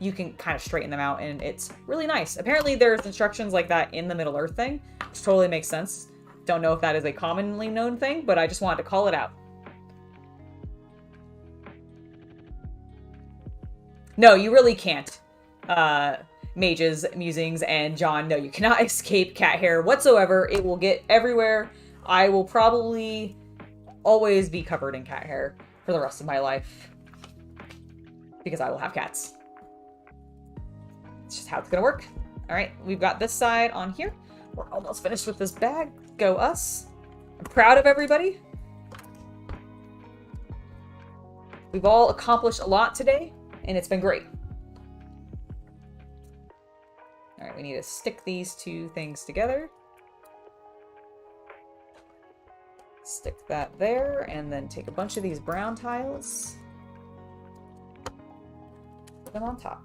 you can kind of straighten them out, and it's really nice. Apparently there's instructions like that in the Middle Earth thing, which totally makes sense. Don't know if that is a commonly known thing, but I just wanted to call it out. No, you really can't. Mages, musings, and John, no, you cannot escape cat hair whatsoever. It will get everywhere. I will probably always be covered in cat hair for the rest of my life because I will have cats. It's just how it's gonna work. All right, we've got this side on here. We're almost finished with this bag. Go us. I'm proud of everybody. We've all accomplished a lot today, and it's been great. All right, we need to stick these 2 things together. Stick that there, and then take a bunch of these brown tiles. Put them on top.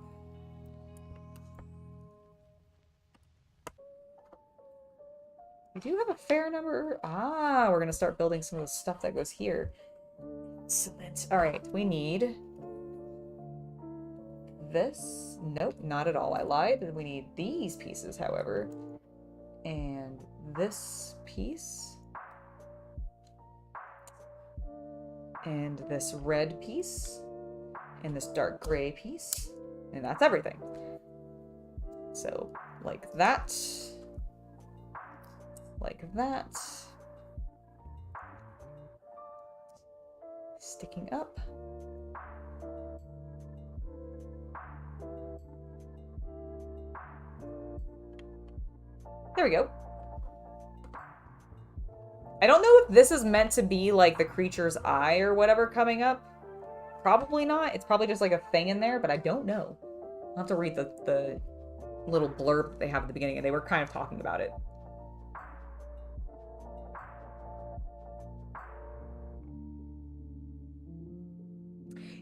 We do have a fair number. We're going to start building some of the stuff that goes here. Excellent. All right, we need this. Nope, not at all. I lied. We need these pieces, however. And this piece. And this red piece. And this dark gray piece. And that's everything. So, like that. Like that. Sticking up. There we go. I don't know if this is meant to be like the creature's eye or whatever coming up. Probably not. It's probably just like a thing in there, but I don't know. I'll have to read the little blurb they have at the beginning, and they were kind of talking about it.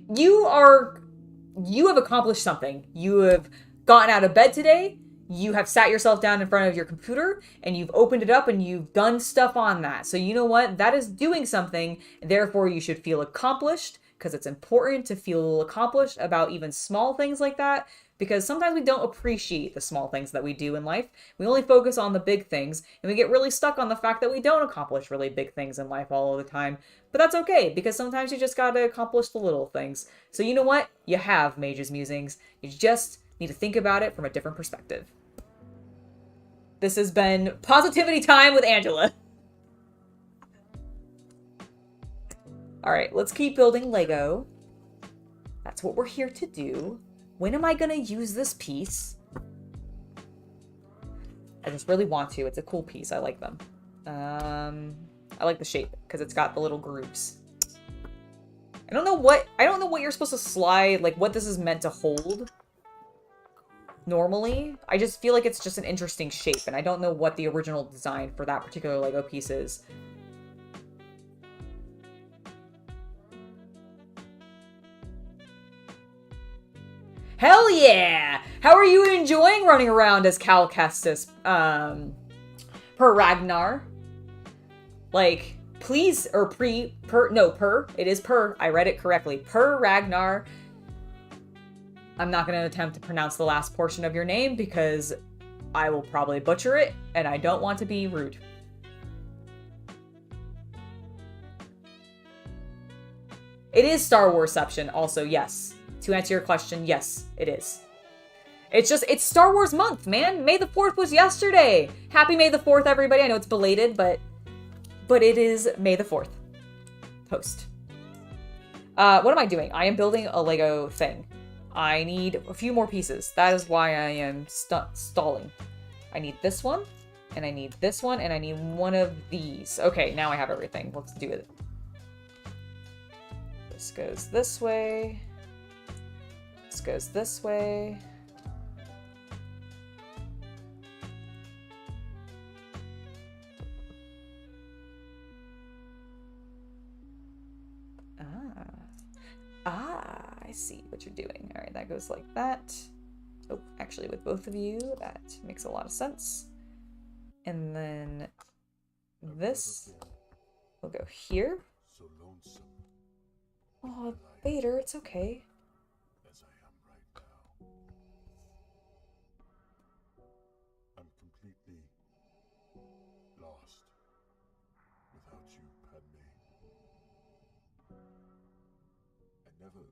You have accomplished something. You have gotten out of bed today. You have sat yourself down in front of your computer and you've opened it up and you've done stuff on that. So you know what? That is doing something. Therefore, you should feel accomplished because it's important to feel accomplished about even small things like that because sometimes we don't appreciate the small things that we do in life. We only focus on the big things, and we get really stuck on the fact that we don't accomplish really big things in life all of the time. But that's okay, because sometimes you just gotta accomplish the little things. So you know what? You have Mage's Musings. You just need to think about it from a different perspective. This has been Positivity Time with Angela. Alright, let's keep building Lego. That's what we're here to do. When am I gonna use this piece? I just really want to. It's a cool piece. I like them. I like the shape because it's got the little grooves. I don't know what you're supposed to slide, like what this is meant to hold. Normally, I just feel like it's just an interesting shape, and I don't know what the original design for that particular Lego piece is. Hell yeah! How are you enjoying running around as Cal Kestis? Per Ragnar? Like, please, or it is per, I read it correctly. Per Ragnar. I'm not going to attempt to pronounce the last portion of your name because I will probably butcher it, and I don't want to be rude. It is Star Warsception also, yes. To answer your question, yes, it is. It's Star Wars month, man. May the 4th was yesterday. Happy May the 4th, everybody. I know it's belated, but it is May the 4th. Post. What am I doing? I am building a Lego thing. I need a few more pieces. That is why I am stalling. I need this one, and I need this one, and I need one of these. Okay, now I have everything. Let's do it. This goes this way. This goes this way. I see what you're doing. All right, that goes like that. Oh, actually, with both of you, that makes a lot of sense. And then this will go here. Oh, Vader, it's okay. As I am right now. I'm completely lost without you, Padme. I never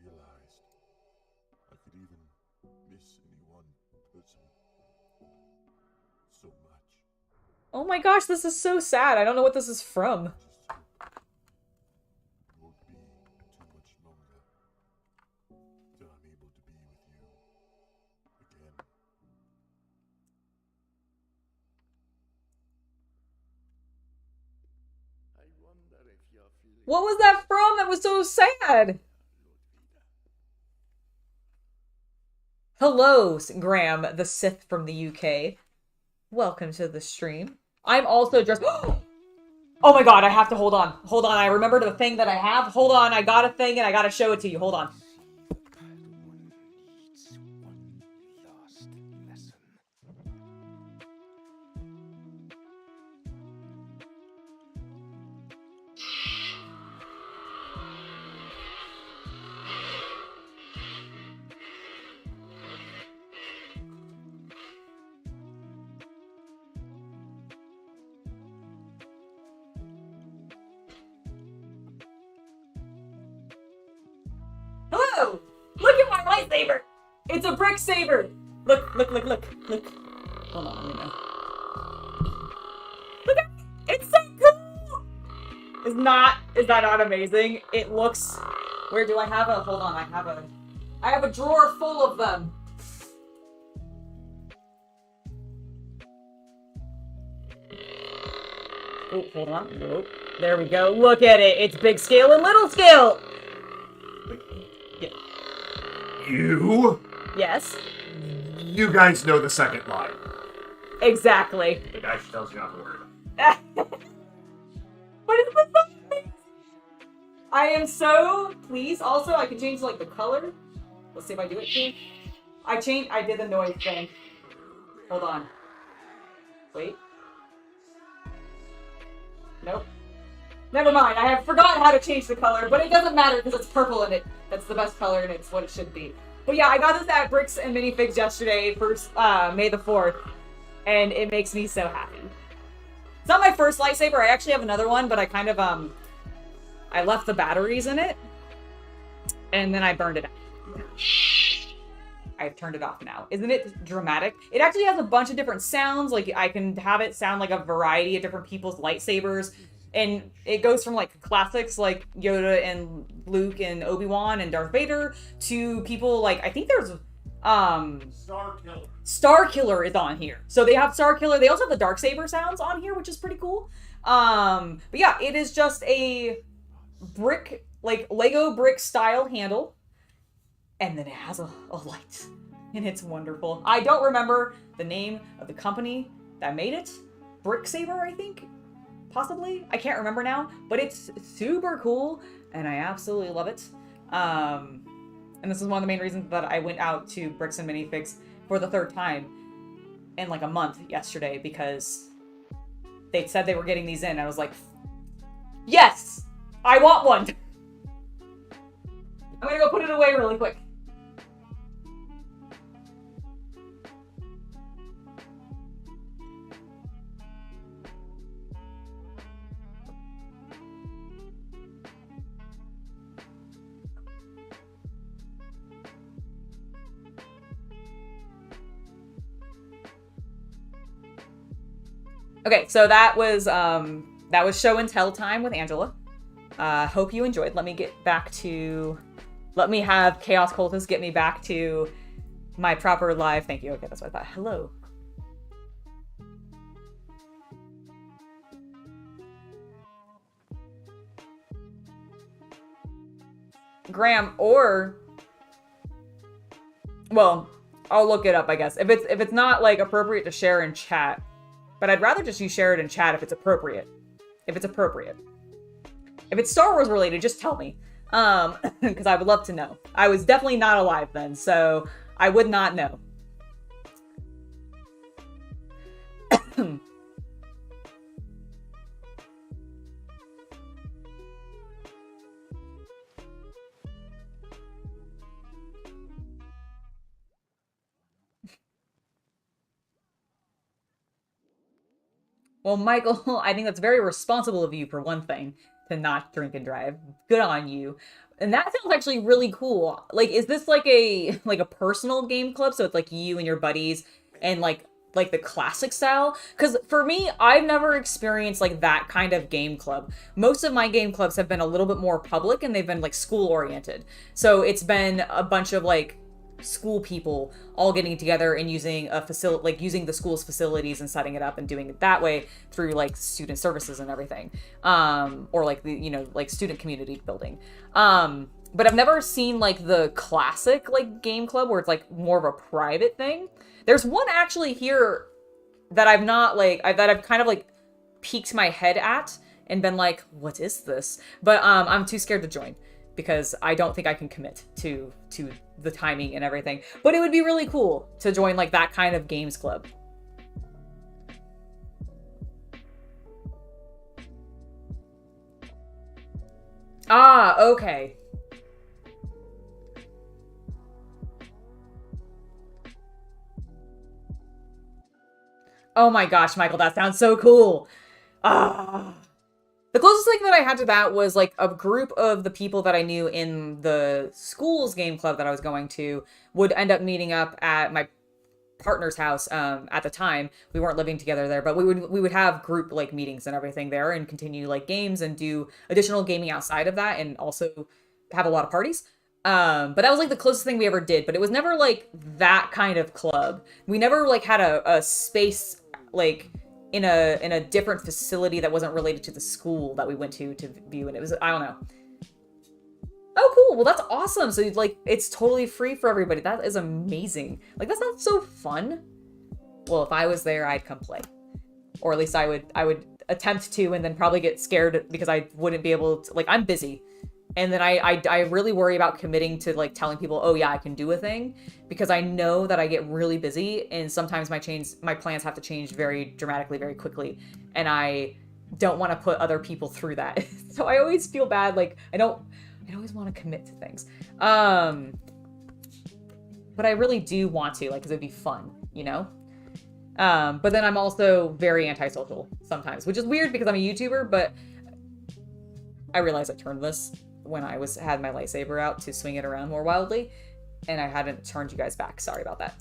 realized I could even miss any one person so much. Oh my gosh, this is so sad. I don't know what this is from. What was that from? That was so sad. Hello, Graham, the Sith from the UK. Welcome to the stream. I'm also dressed. Oh my god, I have to hold on. Hold on, I remembered the thing that I have. Hold on, I got a thing and I gotta show it to you. Hold on. Hello! Look at my lightsaber! It's a brick saber! Look. Hold on, let me know. Look at it! It's so cool! Is that not amazing? It looks... Where do I have a... Hold on, I have a drawer full of them. Oh, hold on. Nope. There we go. Look at it. It's big scale and little scale. Yeah. You? Yes. You guys know the second line. Exactly. The guy who tells you not to worry about it. What is this? I am so pleased. Also, I can change like the color. Let's see if I do it too. I did the noise thing. Hold on. Wait. Nope. Never mind. I have forgotten how to change the color, but it doesn't matter because it's purple and that's the best color and it's what it should be. But yeah, I got this at Bricks and Minifigs yesterday, first May the 4th, and it makes me so happy. It's not my first lightsaber. I actually have another one, but I kind of I left the batteries in it, and then I burned it out. I've turned it off now. Isn't it dramatic? It actually has a bunch of different sounds. Like, I can have it sound like a variety of different people's lightsabers. And it goes from, like, classics like Yoda and Luke and Obi-Wan and Darth Vader to people like, I think there's, Starkiller is on here. So they have Starkiller. They also have the Darksaber sounds on here, which is pretty cool. But yeah, it is just a brick, like, Lego brick style handle. And then it has a light. And it's wonderful. I don't remember the name of the company that made it. Bricksaber, I think? Possibly? I can't remember now. But it's super cool. And I absolutely love it. And this is one of the main reasons that I went out to Bricks and Minifigs for the 3rd time in like a month yesterday. Because they said they were getting these in. I was like, yes! I want one! I'm gonna go put it away really quick. Okay, so that was show and tell time with Angela. Hope you enjoyed. Let me have Chaos Cultist get me back to my proper live. Thank you. Okay, that's what I thought. Hello. Graham, or, well, I'll look it up, I guess. If it's not like appropriate to share in chat, but I'd rather just you share it in chat if it's appropriate. If it's appropriate. If it's Star Wars related, just tell me. Because I would love to know. I was definitely not alive then, so I would not know. Well, Michael, I think that's very responsible of you, for one thing, to not drink and drive. Good on you. And that sounds actually really cool. Like, is this like a personal game club? So it's like you and your buddies and like the classic style? Because for me, I've never experienced like that kind of game club. Most of my game clubs have been a little bit more public and they've been like school oriented. So it's been a bunch of like school people all getting together and using a facility, like using the school's facilities and setting it up and doing it that way through like student services and everything, or like the, you know, like student community building. But I've never seen like the classic like game club where it's like more of a private thing. There's one actually here that I've not like that I've kind of like peeked my head at and been like, what is this? But I'm too scared to join because I don't think I can commit to the timing and everything. But it would be really cool to join like that kind of games club. Ah, okay. Oh my gosh, Michael, that sounds so cool. Ah. The closest thing that I had to that was like a group of the people that I knew in the school's game club that I was going to would end up meeting up at my partner's house. At the time, we weren't living together there, but we would have group like meetings and everything there and continue like games and do additional gaming outside of that and also have a lot of parties. But that was like the closest thing we ever did, but it was never like that kind of club. We never like had a space like in a different facility that wasn't related to the school that we went to view, and it was, I don't know. Oh, cool. Well, that's awesome. So like, it's totally free for everybody. That is amazing. Like, that sounds so fun. Well, if I was there, I'd come play, or at least I would attempt to, and then probably get scared because I wouldn't be able to. Like, I'm busy, and then I really worry about committing to like telling people, oh yeah, I can do a thing, because I know that I get really busy, and sometimes my plans have to change very dramatically, very quickly, and I don't want to put other people through that. So I always feel bad. Like, I always want to commit to things. but I really do want to, like, because it'd be fun, you know? But then I'm also very antisocial sometimes, which is weird because I'm a YouTuber, but I realized I turned this when I had my lightsaber out to swing it around more wildly, and I hadn't turned you guys back. Sorry about that.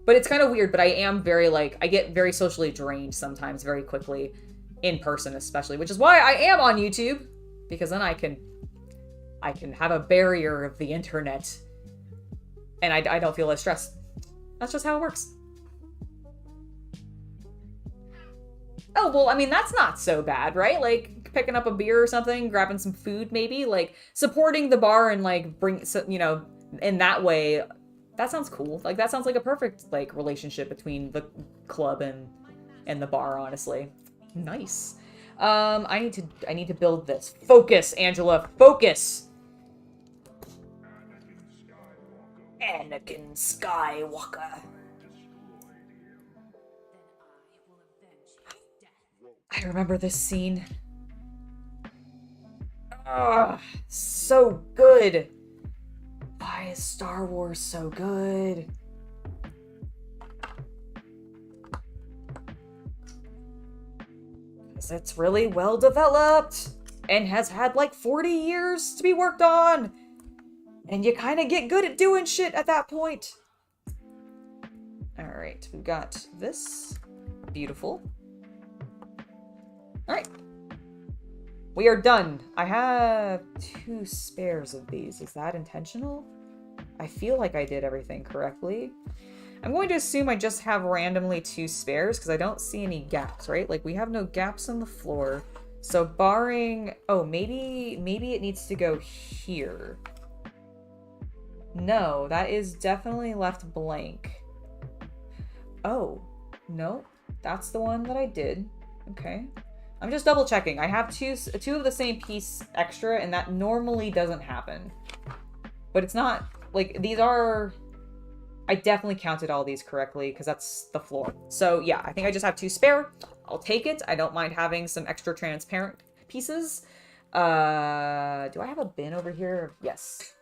But it's kind of weird, but I am very, like, I get very socially drained sometimes very quickly, in person especially, which is why I am on YouTube, because then I can have a barrier of the internet, and I don't feel as stressed. That's just how it works. Oh, well, I mean, that's not so bad, right? Like, picking up a beer or something, grabbing some food, maybe, like, supporting the bar and, like, you know, in that way, that sounds cool. Like, that sounds like a perfect, like, relationship between the club and the bar, honestly. Nice. I need to build this. Focus, Angela, focus! Anakin Skywalker. I remember this scene. Ah, so good. Why is Star Wars so good? Because it's really well developed and has had like 40 years to be worked on. And you kind of get good at doing shit at that point. Alright, we've got this. Beautiful. Alright. We are done. I have 2 spares of these. Is that intentional? I feel like I did everything correctly. I'm going to assume I just have randomly 2 spares because I don't see any gaps, right? Like, we have no gaps on the floor. So barring... Oh, maybe it needs to go here. No, that is definitely left blank. Oh, no. That's the one that I did. Okay. I'm just double checking. I have two of the same piece extra, and that normally doesn't happen. But it's not, like, these are... I definitely counted all these correctly, because that's the floor. So, yeah, I think I just have 2 spare. I'll take it. I don't mind having some extra transparent pieces. Do I have a bin over here? Yes.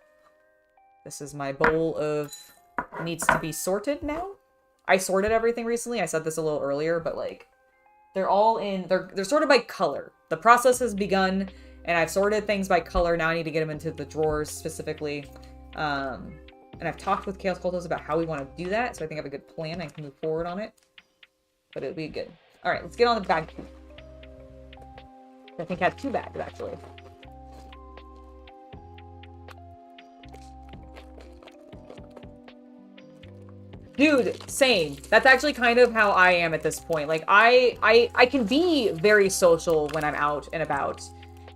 This is my bowl of... needs to be sorted now. I sorted everything recently. I said this a little earlier, but, like... They're all in... They're sorted by color. The process has begun, and I've sorted things by color. Now I need to get them into the drawers specifically. And I've talked with Chaos Cultist about how we want to do that, so I think I have a good plan. I can move forward on it. But it'll be good. Alright, let's get on the bag. I think I have 2 bags, actually. Dude, same. That's actually kind of how I am at this point. Like, I can be very social when I'm out and about.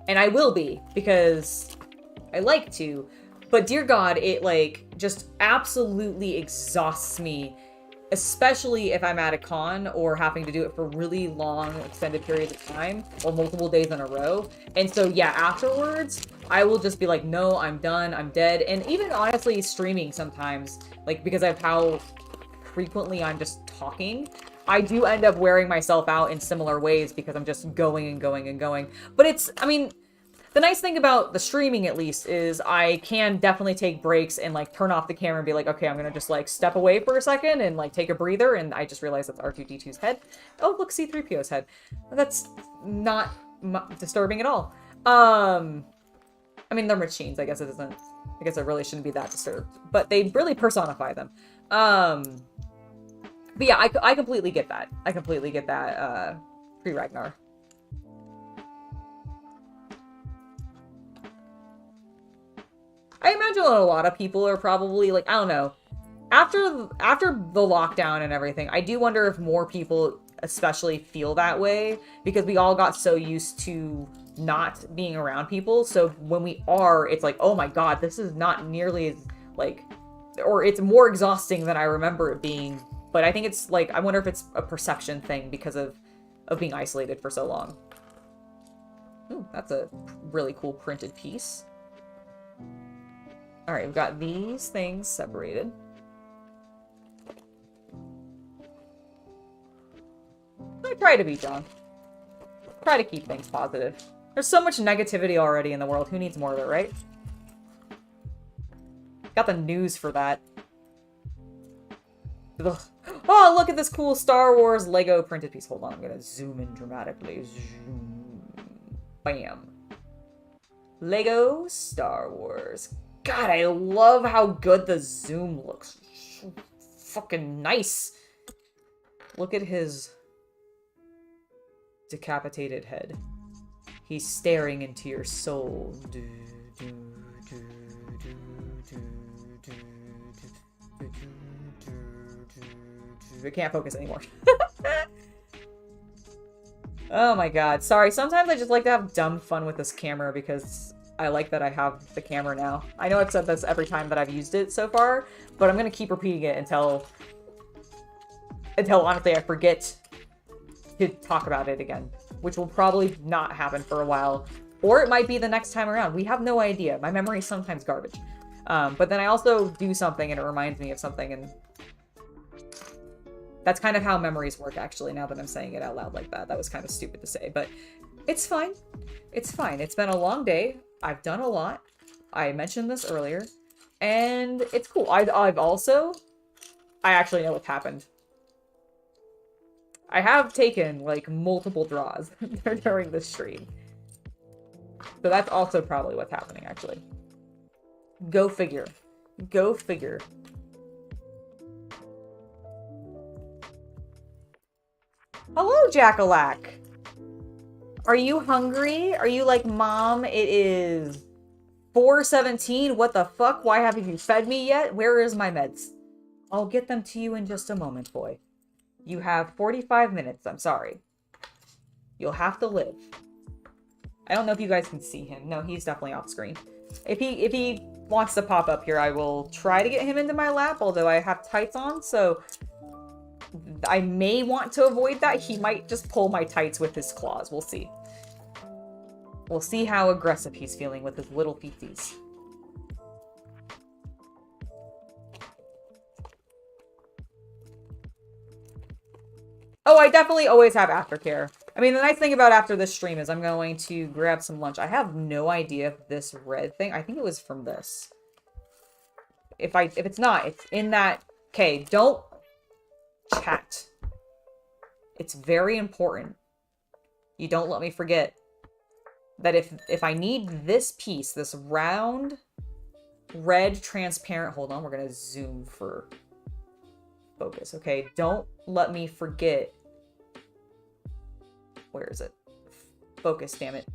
And I will be, because I like to. But dear God, it, like, just absolutely exhausts me. Especially if I'm at a con or having to do it for really long, extended periods of time. Or multiple days in a row. And so, yeah, afterwards, I will just be like, no, I'm done, I'm dead. And even, honestly, streaming sometimes. Like, because of how... frequently I'm just talking, I do end up wearing myself out in similar ways because I'm just going and going and going. But it's, I mean, the nice thing about the streaming, at least, is I can definitely take breaks and, like, turn off the camera and be like, okay, I'm gonna just, like, step away for a second and, like, take a breather, and I just realized that's R2-D2's head. Oh, look, C-3PO's head. That's not disturbing at all. I mean, they're machines, I guess it really shouldn't be that disturbed. But they really personify them. But yeah, I completely get that. I completely get that, pre-Ragnar. I imagine a lot of people are probably, like, I don't know. After the lockdown and everything, I do wonder if more people especially feel that way, because we all got so used to not being around people. So when we are, it's like, oh my God, this is not nearly as, like... or it's more exhausting than I remember it being. But I think it's, like, I wonder if it's a perception thing because of being isolated for so long. Ooh, that's a really cool printed piece. Alright, we've got these things separated. I try to be, John. Try to keep things positive. There's so much negativity already in the world. Who needs more of it, right? Got the news for that. Ugh. Oh, look at this cool Star Wars Lego printed piece. Hold on, I'm gonna zoom in dramatically. Zoom. Bam. Lego Star Wars. God, I love how good the zoom looks. So fucking nice. Look at his decapitated head. He's staring into your soul. I can't focus anymore. Oh my god. Sorry, sometimes I just like to have dumb fun with this camera because I like that I have the camera now. I know I've said this every time that I've used it so far, but I'm gonna keep repeating it until honestly I forget to talk about it again, which will probably not happen for a while. Or it might be the next time around. We have no idea. My memory is sometimes garbage. But then I also do something and it reminds me of something, and that's kind of how memories work, actually, now that I'm saying it out loud like that. That was kind of stupid to say, but it's fine. It's fine. It's been a long day. I've done a lot. I mentioned this earlier, and it's cool. I actually know what's happened. I have taken, like, multiple draws during this stream. So that's also probably what's happening, actually. Go figure. Go figure. Hello, Jack-a-lack. Are you hungry? Are you like, Mom, it is 4:17? What the fuck? Why haven't you fed me yet? Where is my meds? I'll get them to you in just a moment, boy. You have 45 minutes. I'm sorry. You'll have to live. I don't know if you guys can see him. No, he's definitely off screen. If he wants to pop up here, I will try to get him into my lap, although I have tights on, so I may want to avoid that. He might just pull my tights with his claws. We'll see. We'll see how aggressive he's feeling with his little feeties. Oh, I definitely always have aftercare. I mean, the nice thing about after this stream is I'm going to grab some lunch. I have no idea if this red thing, I think it was from this. If it's not, it's in that. Okay, don't chat. It's very important. You don't let me forget that if I need this piece, this round, red, transparent, hold on, we're gonna zoom for focus, okay? Don't let me forget. Where is it? Focus, damn it.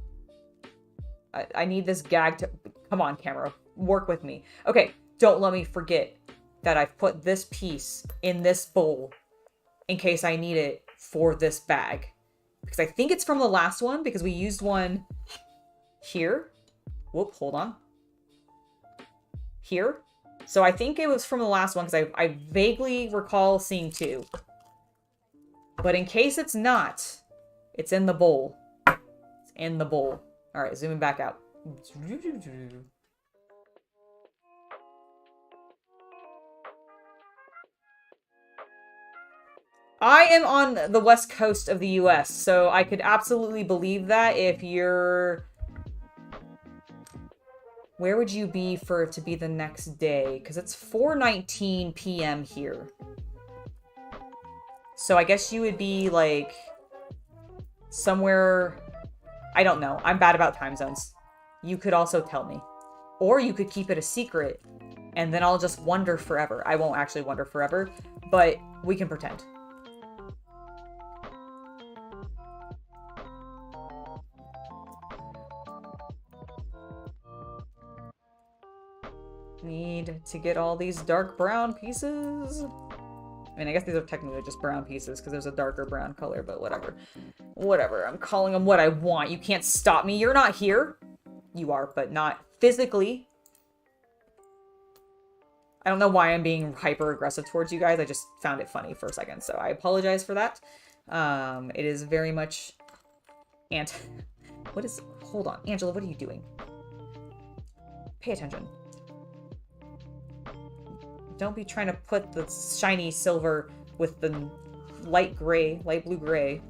I need this gag to, come on, camera, work with me. Okay, don't let me forget that I've put this piece in this bowl in case I need it for this bag. Because I think it's from the last one, because we used one here. Whoop, hold on. Here. So I think it was from the last one, because I vaguely recall seeing two. But in case it's not, it's in the bowl. It's in the bowl. Alright, zooming back out. I am on the west coast of the US, so I could absolutely believe that if you're... Where would you be for it to be the next day? Because it's 4:19 p.m. here. So I guess you would be, like, somewhere... I don't know. I'm bad about time zones. You could also tell me. Or you could keep it a secret, and then I'll just wonder forever. I won't actually wonder forever, but we can pretend. Need to get all these dark brown pieces. I mean, I guess these are technically just brown pieces because there's a darker brown color, but whatever. Whatever. I'm calling them what I want. You can't stop me. You're not here. You are, but not physically. I don't know why I'm being hyper aggressive towards you guys. I just found it funny for a second, so I apologize for that. It is very much... What is... Hold on. Angela, what are you doing? Pay attention. Don't be trying to put the shiny silver with the light gray, light blue gray.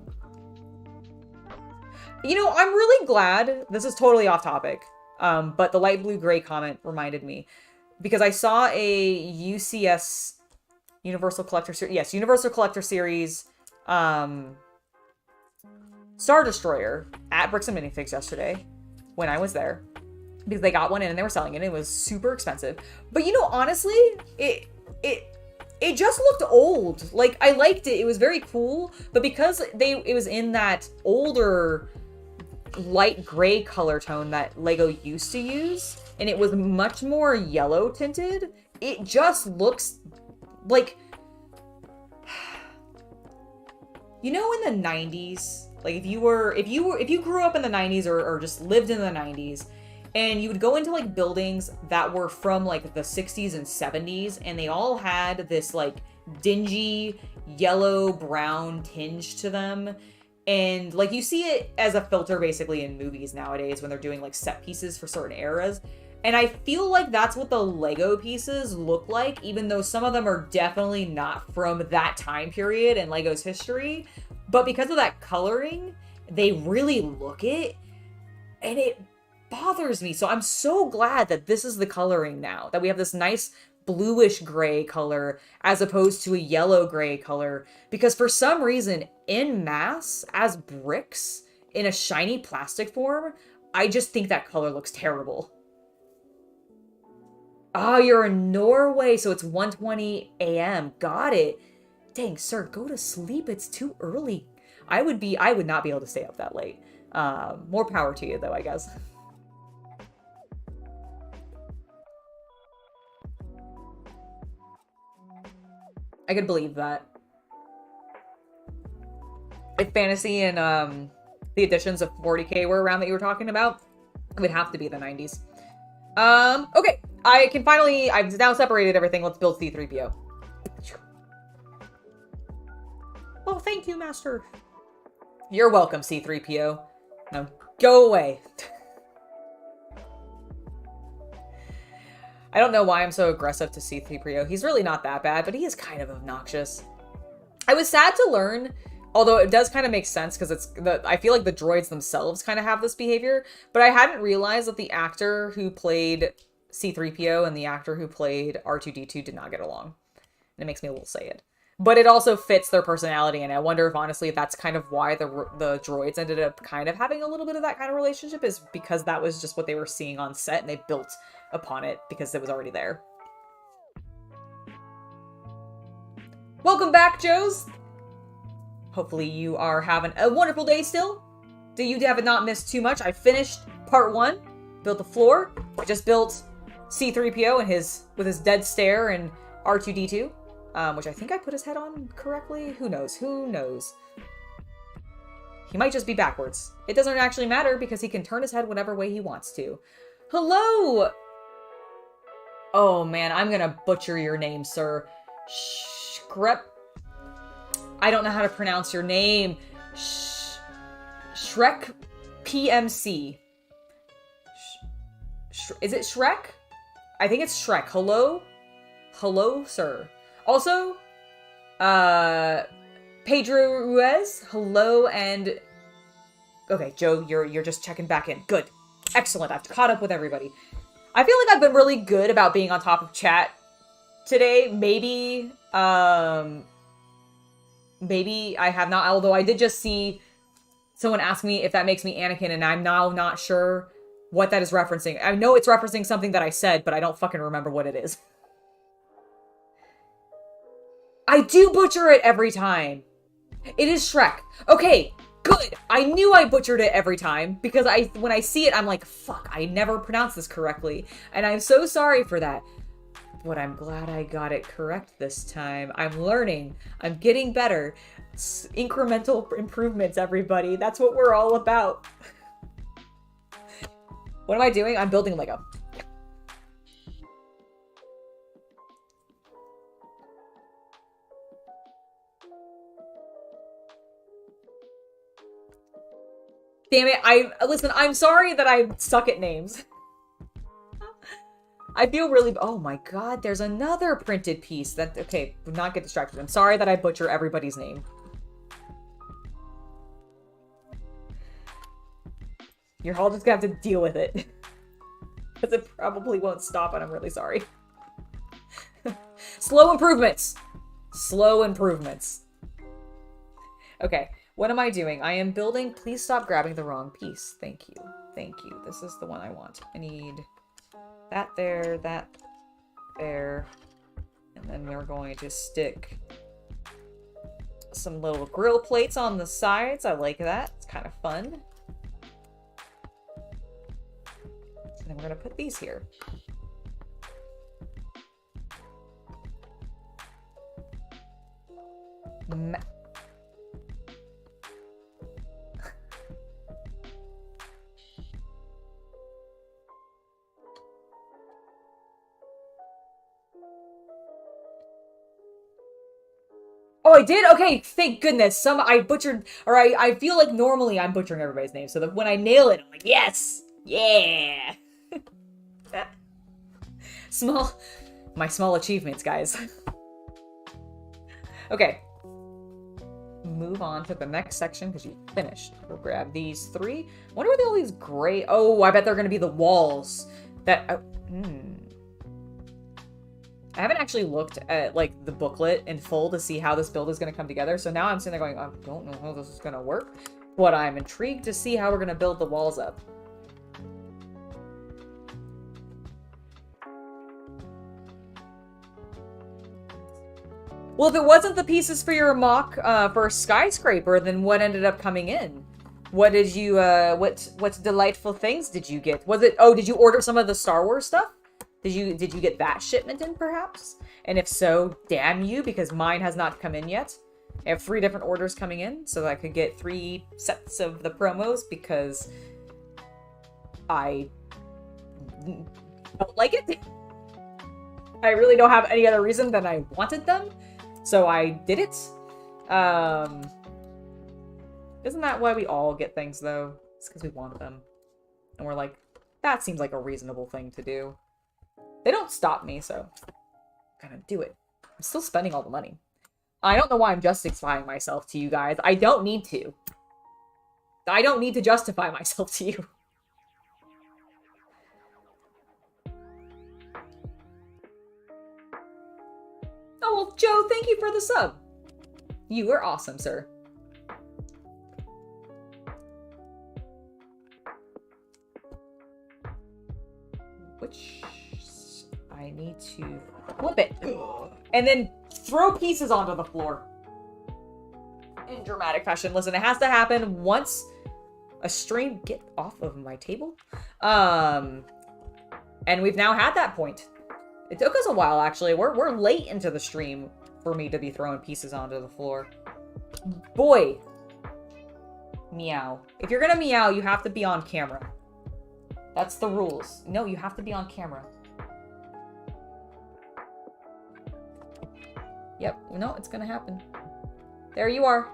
You know, I'm really glad, this is totally off topic, but the light blue gray comment reminded me, because I saw a UCS Universal Collector Series. Yes, Universal Collector Series. Star Destroyer at Bricks and Minifigs yesterday when I was there. Because they got one in and they were selling it and it was super expensive. But you know, honestly, it just looked old. Like, I liked it. It was very cool. But because it was in that older light gray color tone that Lego used to use, and it was much more yellow tinted, it just looks like, you know, in the 90s, like if you grew up in the 90s or just lived in the 90s, and you would go into like buildings that were from like the 60s and 70s, and they all had this like dingy yellow brown tinge to them. And like you see it as a filter basically in movies nowadays when they're doing like set pieces for certain eras. And I feel like that's what the Lego pieces look like, even though some of them are definitely not from that time period in Lego's history. But because of that coloring, they really look it, and it bothers me. So I'm so glad that this is the coloring now, that we have this nice bluish gray color as opposed to a yellow gray color, because for some reason in mass as bricks in a shiny plastic form, I just think that color looks terrible. Oh, you're in Norway, so it's 1:20 a.m. Got it. Dang, sir, go to sleep. It's too early. I would not be able to stay up that late. More power to you though, I guess. I could believe that. If fantasy and the additions of 40k were around that you were talking about, it would have to be the 90s. Okay. I've now separated everything. Let's build C-3PO. Oh, thank you, Master. You're welcome, C-3PO. Now, go away. I don't know why I'm so aggressive to C-3PO. He's really not that bad, but he is kind of obnoxious. I was sad to learn, although it does kind of make sense because I feel like the droids themselves kind of have this behavior, but I hadn't realized that the actor who played C-3PO and the actor who played R2-D2 did not get along. And it makes me a little sad. But it also fits their personality, and I wonder if honestly that's kind of why the droids ended up kind of having a little bit of that kind of relationship, is because that was just what they were seeing on set and they built upon it because it was already there. Welcome back, Joes! Hopefully you are having a wonderful day still. Do you have not missed too much? I finished part 1, built the floor. I just built C-3PO and with his dead stare and R2-D2. Which I think I put his head on correctly. Who knows? Who knows? He might just be backwards. It doesn't actually matter because he can turn his head whatever way he wants to. Hello! Oh man, I'm gonna butcher your name, sir. Shrep. I don't know how to pronounce your name. Shrek PMC. Is it Shrek? I think it's Shrek. Hello? Hello, sir. Also, Pedro Ruiz, hello, and okay, Joe, you're just checking back in. Good. Excellent. I've caught up with everybody. I feel like I've been really good about being on top of chat today. Maybe I have not, although I did just see someone ask me if that makes me Anakin, and I'm now not sure what that is referencing. I know it's referencing something that I said, but I don't fucking remember what it is. I do butcher it every time. It is Shrek. Okay, good. I knew I butchered it every time because when I see it, I'm like, fuck, I never pronounced this correctly. And I'm so sorry for that. But I'm glad I got it correct this time. I'm learning. I'm getting better. Incremental improvements, everybody. That's what we're all about. What am I doing? I'm building Lego. Damn it, listen, I'm sorry that I suck at names. I feel really, oh my god, there's another printed piece okay, do not get distracted. I'm sorry that I butcher everybody's name. You're all just gonna have to deal with it. Because it probably won't stop, and I'm really sorry. Slow improvements! Slow improvements. Okay, what am I doing? I am building... Please stop grabbing the wrong piece. Thank you. Thank you. This is the one I want. I need that there, that there. And then we're going to stick some little grill plates on the sides. I like that. It's kind of fun. And then we're going to put these here. Oh, I did? Okay, thank goodness. I butchered, or I feel like normally I'm butchering everybody's name, so that when I nail it, I'm like, yes! Yeah! My small achievements, guys. Okay. Move on to the next section, because you finished. We'll grab these 3. I wonder where all these gray... Oh, I bet they're going to be the walls. That... I haven't actually looked at, like, the booklet in full to see how this build is going to come together. So now I'm sitting there going, I don't know how this is going to work. But I'm intrigued to see how we're going to build the walls up. Well, if it wasn't the pieces for your mock, for Skyscraper, then what ended up coming in? What did you, what delightful things did you get? Was it, oh, did you order some of the Star Wars stuff? Did you get that shipment in, perhaps? And if so, damn you, because mine has not come in yet. I have 3 different orders coming in, so that I could get 3 sets of the promos, because I don't like it. I really don't have any other reason than I wanted them, so I did it. Isn't that why we all get things, though? It's because we want them. And we're like, that seems like a reasonable thing to do. They don't stop me, so I'm gonna do it. I'm still spending all the money. I don't know why I'm justifying myself to you guys. I don't need to. I don't need to justify myself to you. Oh, well, Joe, thank you for the sub. You were awesome, sir. Which... I need to flip it. And then throw pieces onto the floor. In dramatic fashion. Listen, it has to happen once a stream... Get off of my table. And we've now had that point. It took us a while, actually. We're late into the stream for me to be throwing pieces onto the floor. Boy. Meow. If you're gonna meow, you have to be on camera. That's the rules. No, you have to be on camera. Yep, no, it's gonna happen. There you are.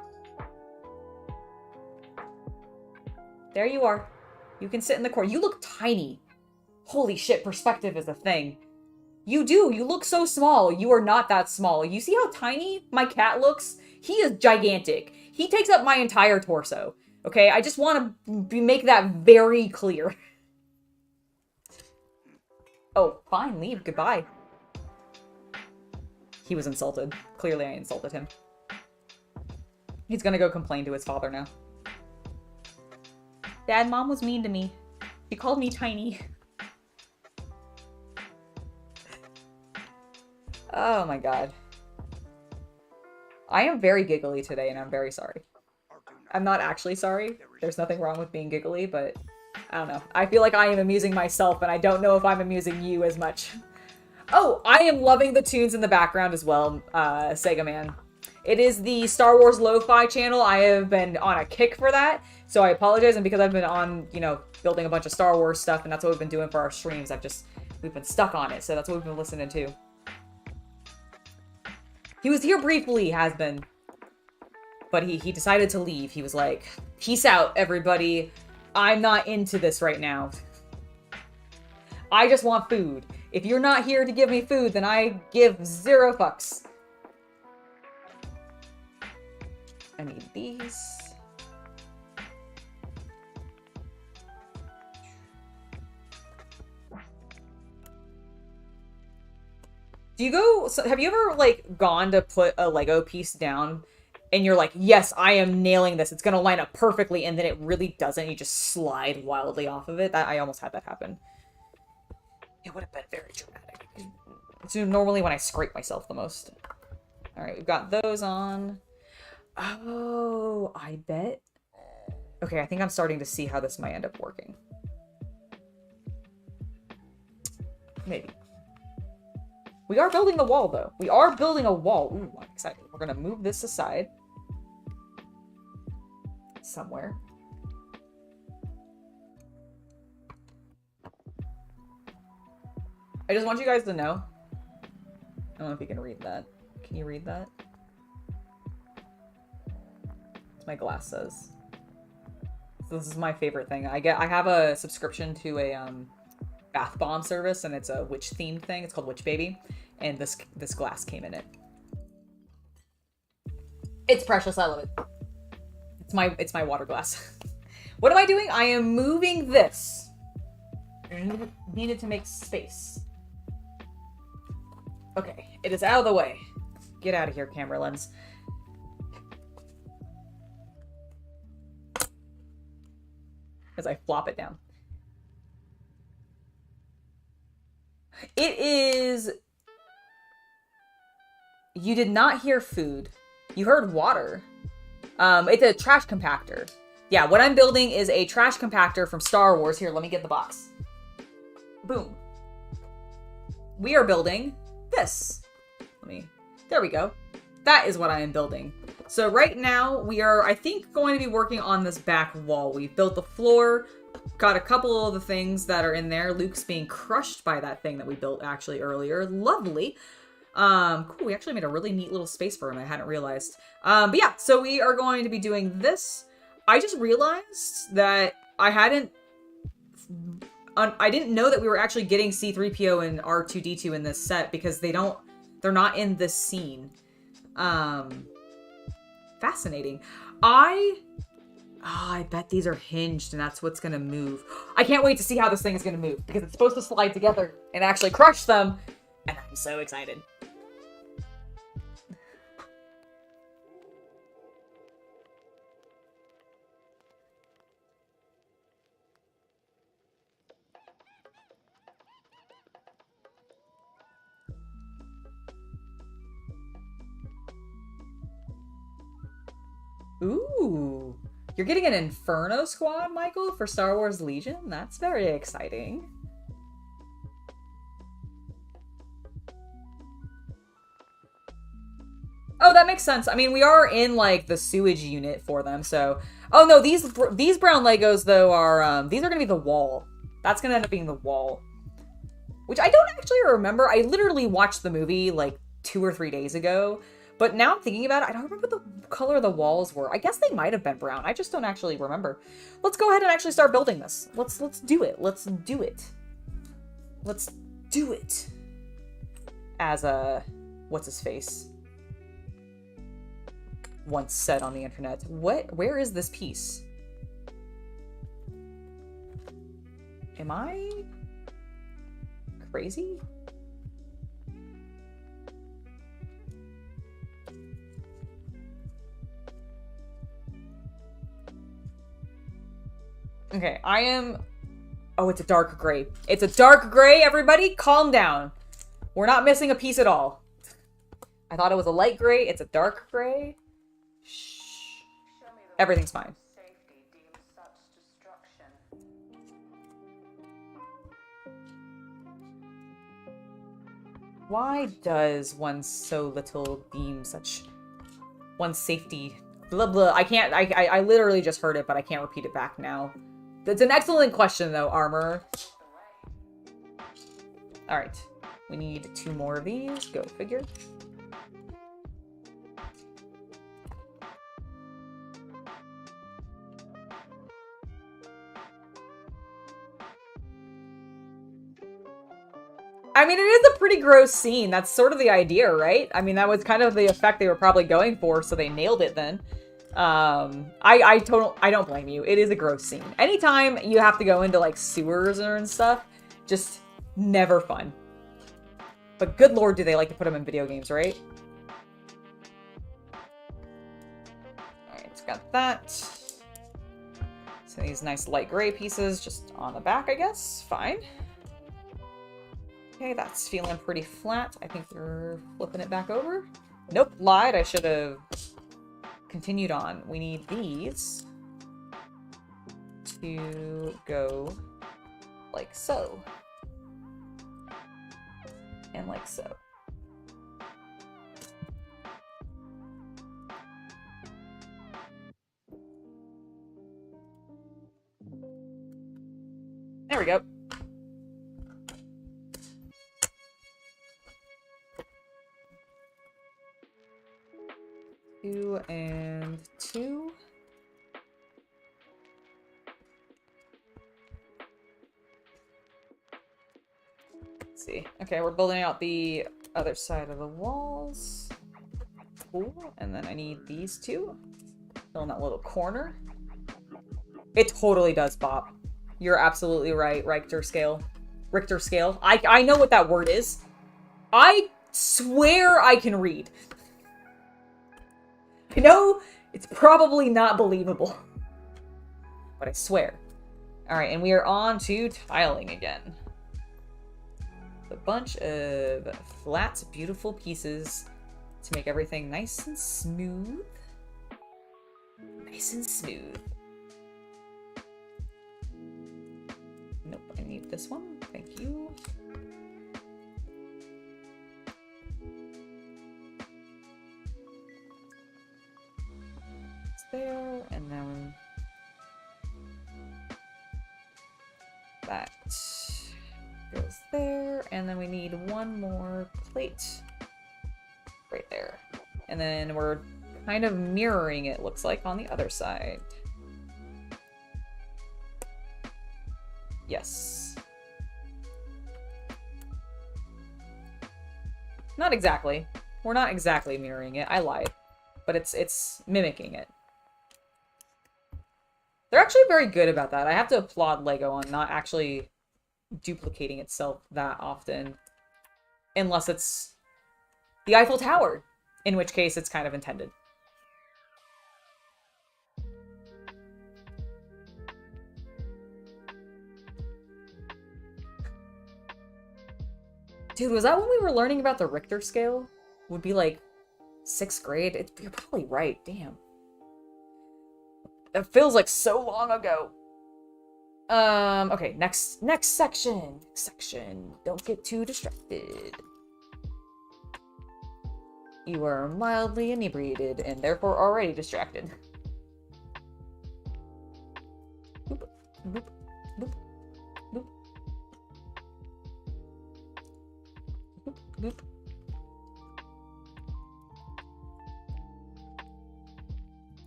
There you are. You can sit in the corner. You look tiny. Holy shit, perspective is a thing. You do. You look so small. You are not that small. You see how tiny my cat looks? He is gigantic. He takes up my entire torso. Okay, I just want to make that very clear. Oh, fine, leave. Goodbye. He was insulted. Clearly I insulted him. He's gonna go complain to his father now. Dad, Mom was mean to me. She called me tiny. Oh my god. I am very giggly today and I'm very sorry. I'm not actually sorry. There's nothing wrong with being giggly, but I don't know. I feel like I am amusing myself and I don't know if I'm amusing you as much. Oh, I am loving the tunes in the background as well, Sega Man. It is the Star Wars Lo-Fi channel. I have been on a kick for that, so I apologize. And because I've been on, you know, building a bunch of Star Wars stuff, and that's what we've been doing for our streams, we've been stuck on it, so that's what we've been listening to. He was here briefly, has been. But he decided to leave. He was like, peace out, everybody. I'm not into this right now. I just want food. If you're not here to give me food, then I give 0 fucks. I need these. Do you go, so have you ever, like, gone to put a Lego piece down and you're like, yes, I am nailing this. It's going to line up perfectly. And then it really doesn't. You just slide wildly off of it. I almost had that happen. It would have been very dramatic. It's normally when I scrape myself the most. All right, we've got those on. Oh, I bet. Okay, I think I'm starting to see how this might end up working. Maybe. We are building the wall, though. We are building a wall. Ooh, I'm excited. We're going to move this aside. Somewhere. I just want you guys to know. I don't know if you can read that. Can you read that? That's my glass says. So this is my favorite thing. I have a subscription to a bath bomb service, and it's a witch themed thing. It's called Witch Baby, and this glass came in it. It's precious. I love it. It's my water glass. What am I doing? I am moving this. Needed to make space. Okay, it is out of the way. Get out of here, camera lens. As I flop it down. It is... You did not hear food. You heard water. It's a trash compactor. Yeah, what I'm building is a trash compactor from Star Wars. Here, let me get the box. Boom. We are building this. There we go. That is what I am building. So right now we are, I think, going to be working on this back wall. We've built the floor, got a couple of the things that are in there. Luke's being crushed by that thing that we built actually earlier. Lovely. Cool, we actually made a really neat little space for him. I hadn't realized. But yeah, so we are going to be doing this. I just realized that I didn't know that we were actually getting C-3PO and R2-D2 in this set because they're not in this scene. Fascinating. I bet these are hinged and that's what's gonna move. I can't wait to see how this thing is gonna move because it's supposed to slide together and actually crush them. And I'm so excited. Ooh, you're getting an Inferno squad, Michael, for Star Wars Legion? That's very exciting. Oh, that makes sense. I mean, we are in, like, the sewage unit for them, so... Oh, no, these brown Legos, though, are, these are gonna be the wall. That's gonna end up being the wall. Which I don't actually remember. I literally watched the movie, like, 2 or 3 days ago. But now I'm thinking about it, I don't remember what the color of the walls were. I guess they might have been brown. I just don't actually remember. Let's go ahead and actually start building this. Let's do it. Let's do it. Let's do it. As a... What's his face? Once said on the internet. Where is this piece? Am I crazy? Okay, I am... Oh, it's a dark gray. It's a dark gray, everybody! Calm down. We're not missing a piece at all. I thought it was a light gray. It's a dark gray. Shh. Everything's fine. Why does one so little deem such... One's safety... Blah, blah. I literally just heard it, but I can't repeat it back now. That's an excellent question, though, Armor. Alright. We need 2 more of these. Go figure. I mean, it is a pretty gross scene. That's sort of the idea, right? I mean, that was kind of the effect they were probably going for, so they nailed it then. I don't blame you. It is a gross scene. Anytime you have to go into, like, sewers and stuff, just never fun. But good lord, do they like to put them in video games, right? Alright, it's got that. So these nice light gray pieces just on the back, I guess. Fine. Okay, that's feeling pretty flat. I think they're flipping it back over. Nope, lied. I should have continued on. We need these to go like so. And like so. There we go. Two and two. Let's see. Okay, we're building out the other side of the walls. Cool. And then I need these two. Fill in that little corner. It totally does bop. You're absolutely right, Richter scale. Richter scale. I know what that word is. I swear I can read. I know it's probably not believable, but I swear. Alright, and we are on to tiling again. A bunch of flat, beautiful pieces to make everything nice and smooth. Nice and smooth. Nope, I need this one. Thank you. It's there, and then that goes there, and then we need one more plate right there. And then we're kind of mirroring it, looks like, on the other side. Yes. Not exactly. We're not exactly mirroring it. I lied. But it's mimicking it. They're actually very good about that. I have to applaud LEGO on not actually duplicating itself that often. Unless it's the Eiffel Tower, in which case it's kind of intended. Dude, was that when we were learning about the Richter scale? Would be like 6th grade? You're probably right, damn. It feels like so long ago. Okay, next section. Next section. Don't get too distracted. You are mildly inebriated and therefore already distracted. Boop, boop, boop, boop. Boop, boop.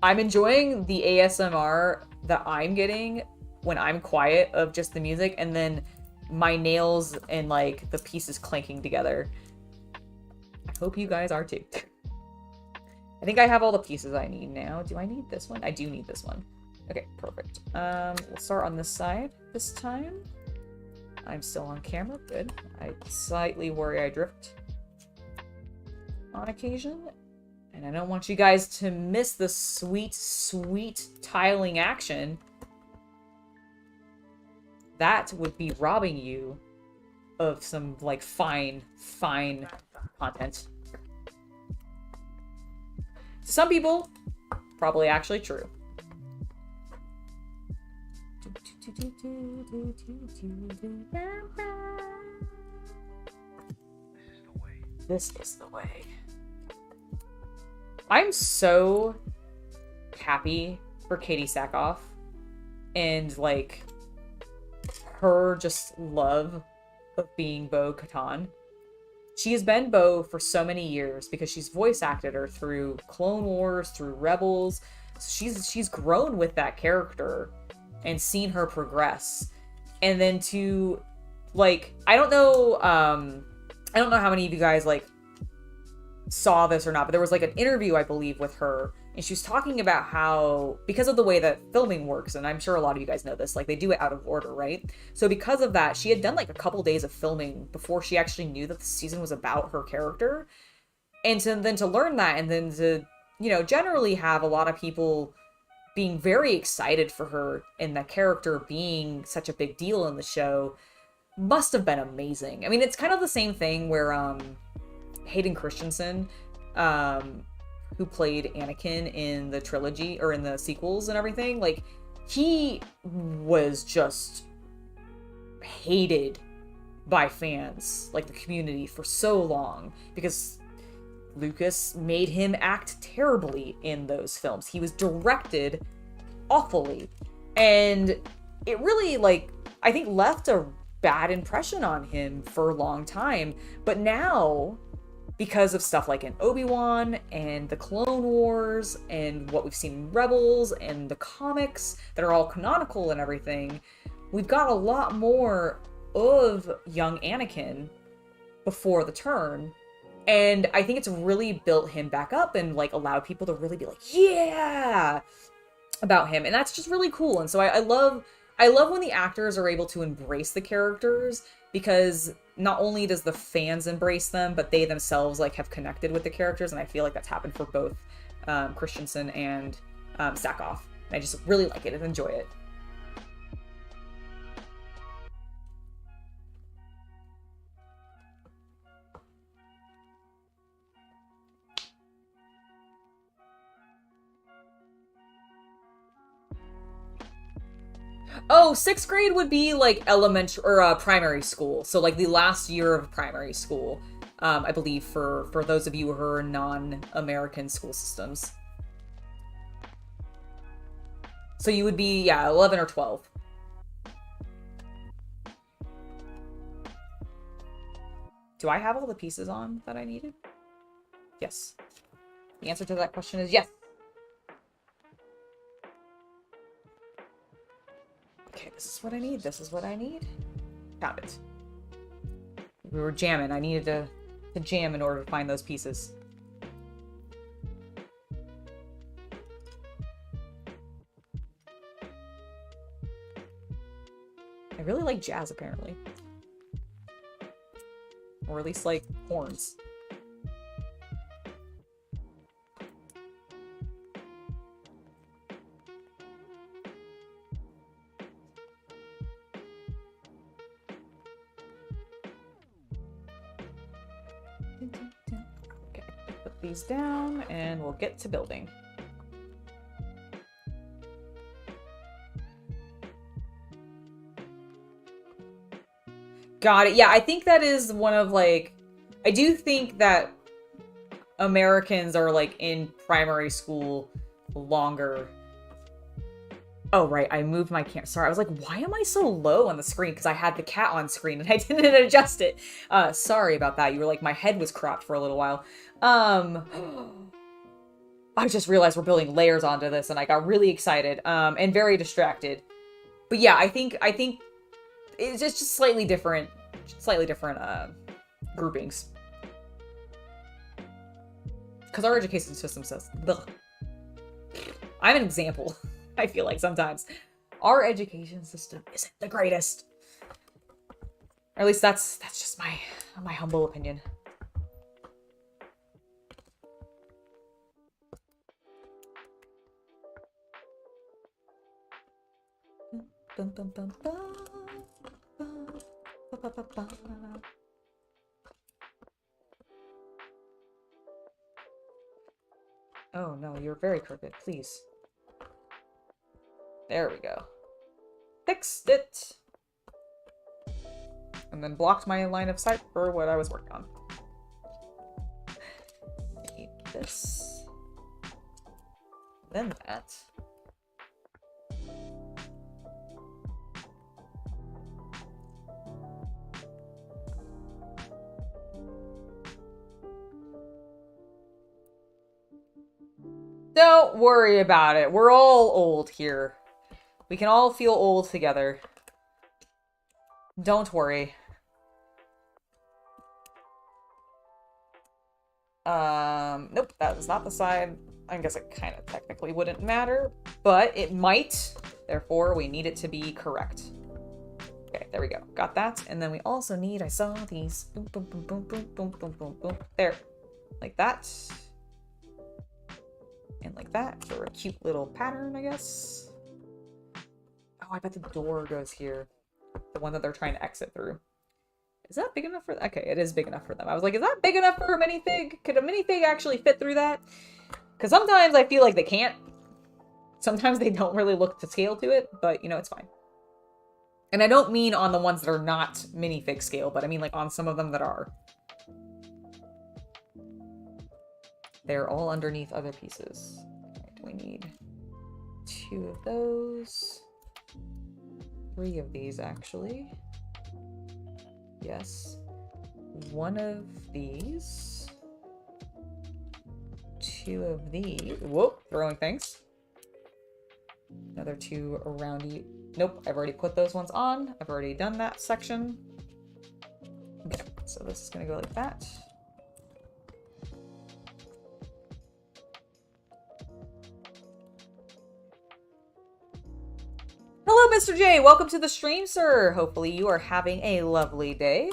I'm enjoying the ASMR that I'm getting when I'm quiet of just the music and then my nails and like the pieces clanking together. I hope you guys are too. I think I have all the pieces I need now. Do I need this one? I do need this one. Okay, perfect. We'll start on this side this time. I'm still on camera. Good. I slightly worry I drift on occasion. And I don't want you guys to miss the sweet, sweet tiling action. That would be robbing you of some, like, fine content. To some people, probably actually true. This is the way. I'm so happy for Katie Sackhoff and, like, her just love of being Bo-Katan. She has been Bo for so many years because she's voice acted her through Clone Wars, through Rebels. So she's grown with that character and seen her progress. And then to, like, I don't know how many of you guys, like, saw this or not, but there was like an interview, I believe, with her, and she was talking about how, because of the way that filming works, and I'm sure a lot of you guys know this, like they do it out of order, right? So because of that, she had done like a couple days of filming before she actually knew that the season was about her character. And then to learn that, and then to, you know, generally have a lot of people being very excited for her and the character being such a big deal in the show must have been amazing. I mean, it's kind of the same thing where Hayden Christensen, who played Anakin in the trilogy or in the sequels and everything, like he was just hated by fans, like the community, for so long because Lucas made him act terribly in those films. He was directed awfully, and it really, like, I think left a bad impression on him for a long time. But now, because of stuff like in Obi-Wan and the Clone Wars and what we've seen in Rebels and the comics that are all canonical and everything, we've got a lot more of young Anakin before the turn. And I think it's really built him back up and like allowed people to really be like, yeah, about him. And that's just really cool. And so I love when the actors are able to embrace the characters, because not only does the fans embrace them, but they themselves like have connected with the characters. And I feel like that's happened for both Christensen and Sackhoff. And I just really like it and enjoy it. Oh, 6th grade would be like elementary or primary school. So like the last year of primary school, I believe, for those of you who are non-American school systems. So you would be, yeah, 11 or 12. Do I have all the pieces on that I needed? Yes. The answer to that question is yes. Okay, this is what I need. This is what I need. Got it. We were jamming. I needed to jam in order to find those pieces. I really like jazz, apparently. Or at least, like, horns. Okay, put these down and we'll get to building. Got it. Yeah, I think that is one of, like, I do think that Americans are, like, in primary school longer. Oh, right. I moved my camera. Sorry. I was like, why am I so low on the screen? Because I had the cat on screen and I didn't adjust it. Sorry about that. You were like, my head was cropped for a little while. I just realized we're building layers onto this and I got really excited, and very distracted. But yeah, I think it's just slightly different groupings. Because our education system says, ugh. I'm an example. I feel like sometimes our education system isn't the greatest. Or at least that's just my humble opinion. Oh no, you're very crooked, please. There we go. Fixed it! And then blocked my line of sight for what I was working on. Need this. Then that. Don't worry about it. We're all old here. We can all feel old together. Don't worry. Nope, that is not the side. I guess it kind of technically wouldn't matter, but it might. Therefore, we need it to be correct. Okay, there we go. Got that. And then we also need, I saw these. Boom, boom, boom, boom, boom, boom, boom, boom, boom. There. Like that. And like that for a cute little pattern, I guess. Oh, I bet the door goes here. The one that they're trying to exit through. Is that big enough for them? Okay, it is big enough for them. I was like, is that big enough for a minifig? Could a minifig actually fit through that? Because sometimes I feel like they can't. Sometimes they don't really look to scale to it, but, you know, it's fine. And I don't mean on the ones that are not minifig scale, but I mean like on some of them that are. They're all underneath other pieces. Right, we need 2 of those. 3 of these, actually. Yes. 1 of these. 2 of these. Whoa, throwing things. Another 2 around you. Nope, I've already put those ones on. I've already done that section. Okay, so this is gonna go like that. Hello, Mr. J. Welcome to the stream, sir. Hopefully you are having a lovely day.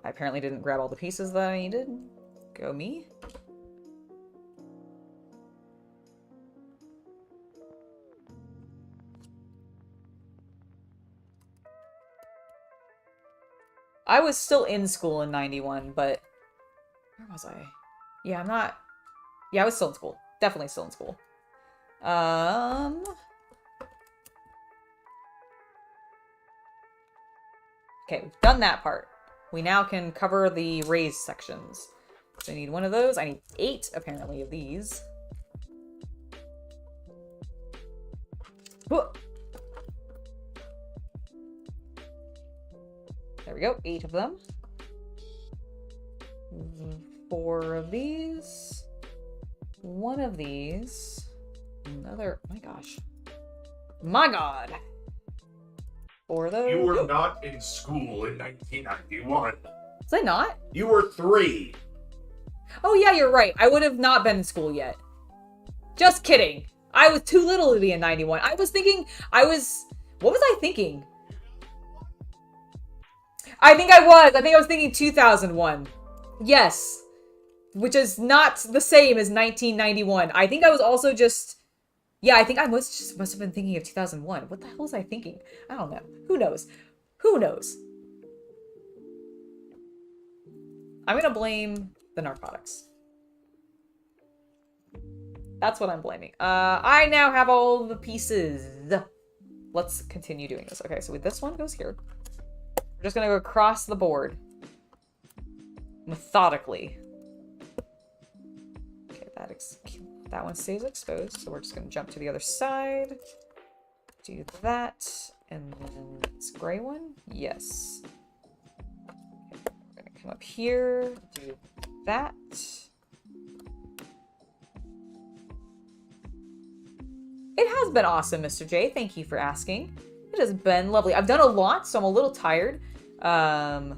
I apparently didn't grab all the pieces that I needed. Go me. I was still in school in 91, but... Where was I? Yeah, I'm not... Yeah, I was still in school. Definitely still in school. Okay, we've done that part. We now can cover the raised sections. So I need 1 of those. I need 8, apparently, of these. Whoa. There we go, 8 of them. 4 of these. 1 of these. Another, my gosh. My God. 4 of those. You were not in school in 1991. Was I not? You were 3. Oh yeah, you're right. I would have not been in school yet. Just kidding. I was too little to be in 91. I was thinking, what was I thinking? I think I was thinking 2001. Yes. Which is not the same as 1991. I think I was also just... Yeah, I think I must have been thinking of 2001. What the hell was I thinking? I don't know. Who knows? Who knows? I'm gonna blame the narcotics. That's what I'm blaming. I now have all the pieces. Let's continue doing this. Okay, so this one goes here. We're just gonna go across the board. Methodically. Okay, that one stays exposed, so we're just gonna jump to the other side. Do that, and then this gray one? Yes. Okay, we're gonna come up here, do that. It has been awesome, Mr. J. Thank you for asking. It has been lovely. I've done a lot, so I'm a little tired. But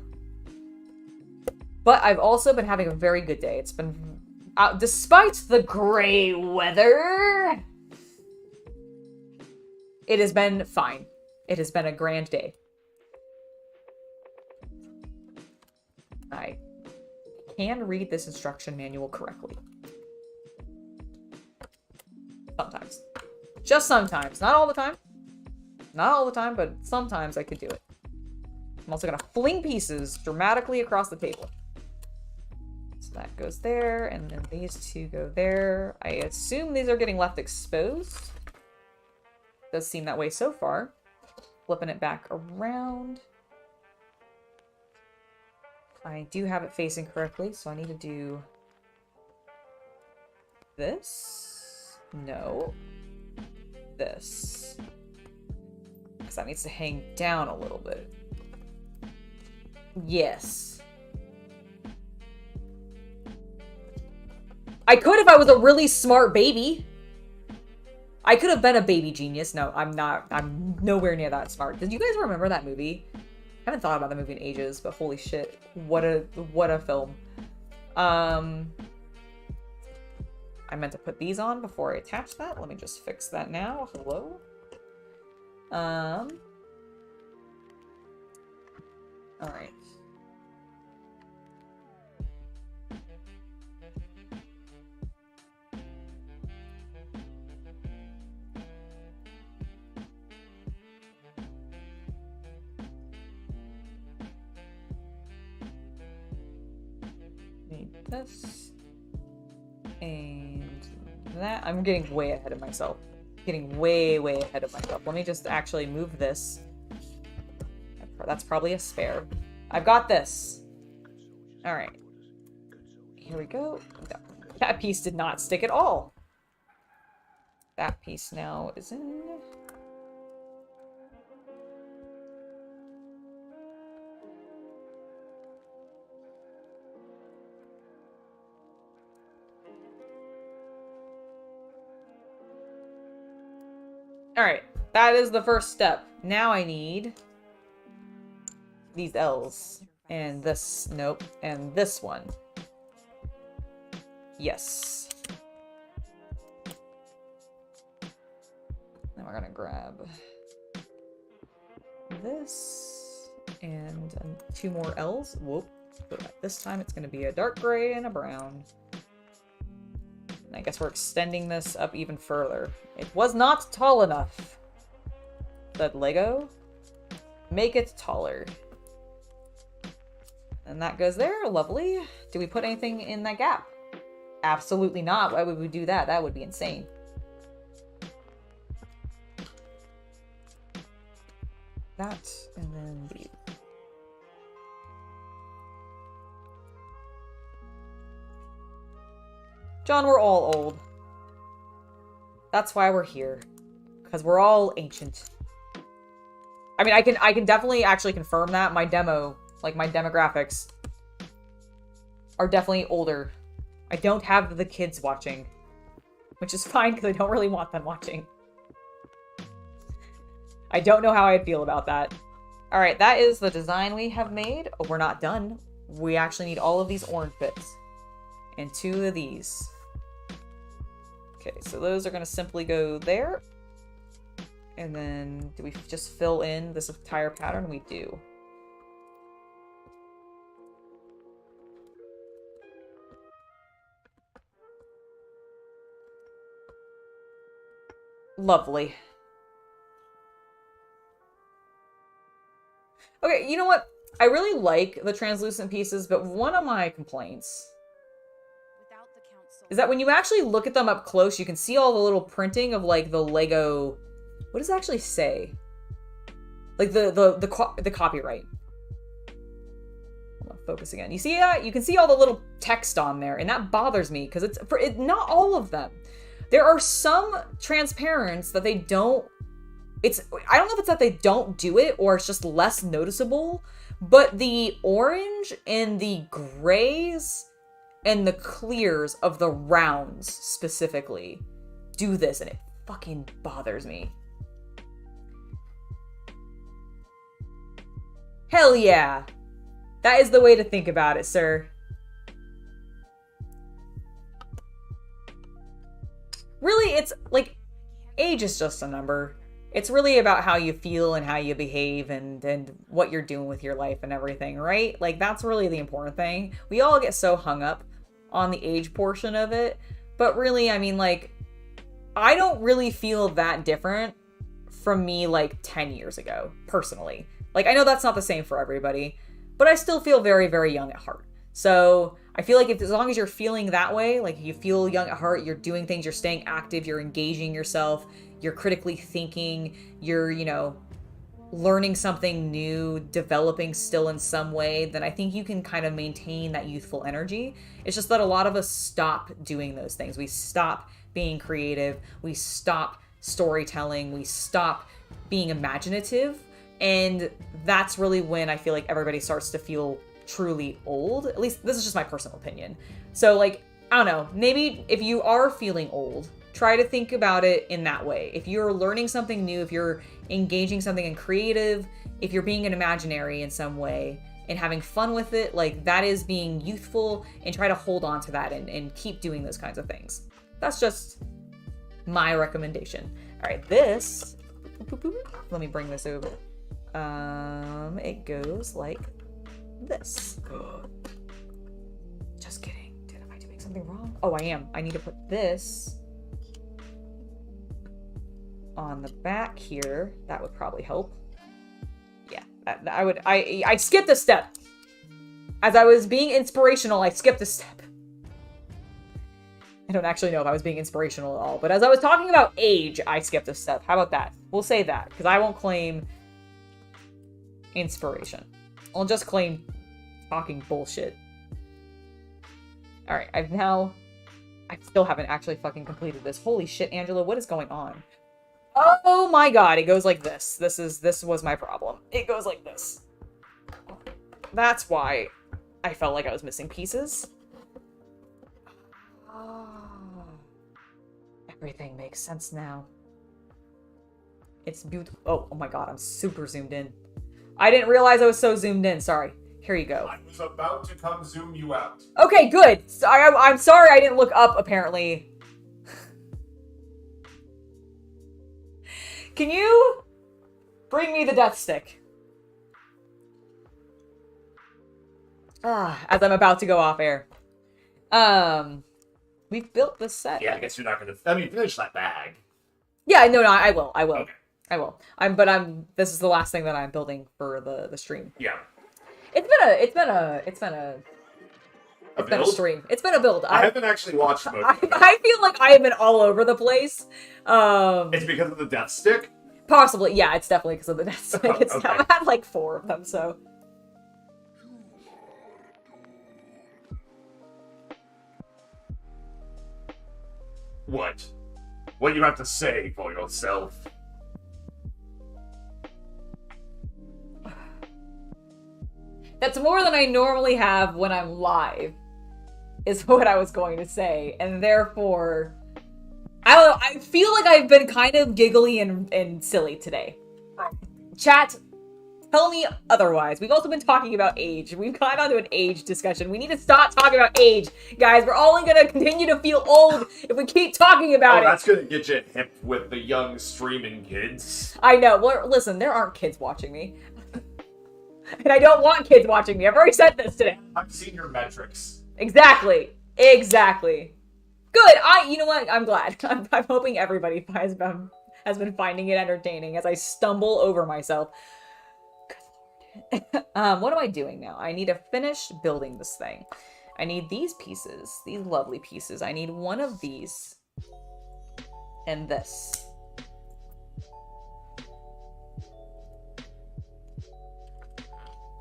I've also been having a very good day. It's been, despite the gray weather, it has been fine. It has been a grand day. I can read this instruction manual correctly. Sometimes. Just sometimes. Not all the time. Not all the time, but sometimes I could do it. I'm also gonna fling pieces dramatically across the table. So that goes there, and then these 2 go there. I assume these are getting left exposed. Does seem that way so far. Flipping it back around. I do have it facing correctly, so I need to do this. No. This. Because that needs to hang down a little bit. Yes. I could if I was a really smart baby. I could have been a baby genius. No, I'm not. I'm nowhere near that smart. Did you guys remember that movie? I haven't thought about the movie in ages, but holy shit. What a film. I meant to put these on before I attach that. Let me just fix that now. Hello. All right. Need this and that. I'm getting way ahead of myself. Getting way ahead of myself. Let me just actually move this. That's probably a spare. I've got this. All right. Here we go. That piece did not stick at all. That piece now is in. All right. That is the first step. Now I need these L's and this, nope, and this one. Yes. Then we're gonna grab this and 2 more L's. Whoop. But this time it's gonna be a dark gray and a brown. And I guess we're extending this up even further. It was not tall enough. That Lego, make it taller. And that goes there. Lovely. Do we put anything in that gap? Absolutely not. Why would we do that? That would be insane. That, and then the... John, we're all old. That's why we're here. Because we're all ancient. I mean, I can definitely actually confirm that. My demo, like my demographics, are definitely older. I don't have the kids watching. Which is fine, because I don't really want them watching. I don't know how I'd feel about that. Alright, that is the design we have made. Oh, we're not done. We actually need all of these orange bits. And 2 of these. Okay, so those are going to simply go there. And then, do we just fill in this entire pattern? We do. Lovely. Okay, you know what? I really like the translucent pieces, but one of my complaints is that when you actually look at them up close, you can see all the little printing of, like, the Lego... What does it actually say? Like, the copyright. I'm gonna focus again. You see that? You can see all the little text on there, and that bothers me, because it's... not all of them. There are some transparents that they don't... I don't know if it's that they don't do it, or it's just less noticeable, but the orange and the grays and the clears of the rounds specifically do this, and it fucking bothers me. Hell yeah! That is the way to think about it, sir. Really, it's like, age is just a number. It's really about how you feel and how you behave and what you're doing with your life and everything, right? Like, that's really the important thing. We all get so hung up on the age portion of it. But really, I mean, like, I don't really feel that different from me, like, 10 years ago, personally. Like, I know that's not the same for everybody, but I still feel very, very young at heart. So I feel like as long as you're feeling that way, like you feel young at heart, you're doing things, you're staying active, you're engaging yourself, you're critically thinking, you're, you know, learning something new, developing still in some way, then I think you can kind of maintain that youthful energy. It's just that a lot of us stop doing those things. We stop being creative. We stop storytelling. We stop being imaginative. And that's really when I feel like everybody starts to feel truly old. At least this is just my personal opinion. So, like, I don't know, maybe if you are feeling old, try to think about it in that way. If you're learning something new, if you're engaging something in creative, if you're being an imaginary in some way, and having fun with it, like, that is being youthful, and try to hold on to that and keep doing those kinds of things. That's just my recommendation. All right, this, let me bring this over. It goes like this. Just kidding. Dude, am I doing something wrong? Oh, I am. I need to put this on the back here. That would probably help. Yeah, I skipped a step. As I was being inspirational, I skipped a step. I don't actually know if I was being inspirational at all, but as I was talking about age, I skipped a step. How about that? We'll say that, because I won't claim inspiration. I'll just claim talking bullshit. Alright, I still haven't actually fucking completed this. Holy shit, Angela, what is going on? Oh my god, it goes like this. This was my problem. It goes like this. That's why I felt like I was missing pieces. Everything makes sense now. It's beautiful. Oh my god, I'm super zoomed in. I didn't realize I was so zoomed in. Sorry. Here you go. I was about to come zoom you out. Okay, good. So I'm sorry I didn't look up, apparently. Can you bring me the death stick? As I'm about to go off air. We've built this set. Yeah, I guess you're not gonna. I mean, finish that bag. Yeah, no, I will. Okay. I will. This is the last thing that I'm building for the stream. Yeah. It's been a stream. It's been a build. I haven't actually watched most of it. I feel like I have been all over the place. It's because of the death stick? Possibly, yeah, it's definitely because of the death stick. It's Okay. I've had like 4 of them, so. What? What do you have to say for yourself? That's more than I normally have when I'm live, is what I was going to say. And therefore, I don't know, I feel like I've been kind of giggly and silly today. Chat, tell me otherwise. We've also been talking about age. We've gone on to an age discussion. We need to stop talking about age, guys. We're only going to continue to feel old if we keep talking about it. That's gonna get you hip with the young streaming kids. I know. Well, listen, there aren't kids watching me. And I don't want kids watching me. I've already said this today. I've seen your metrics. Exactly. Good. You know what? I'm glad. I'm hoping everybody has been finding it entertaining as I stumble over myself. Good lord. What am I doing now? I need to finish building this thing. I need these pieces. These lovely pieces. I need one of these. And this.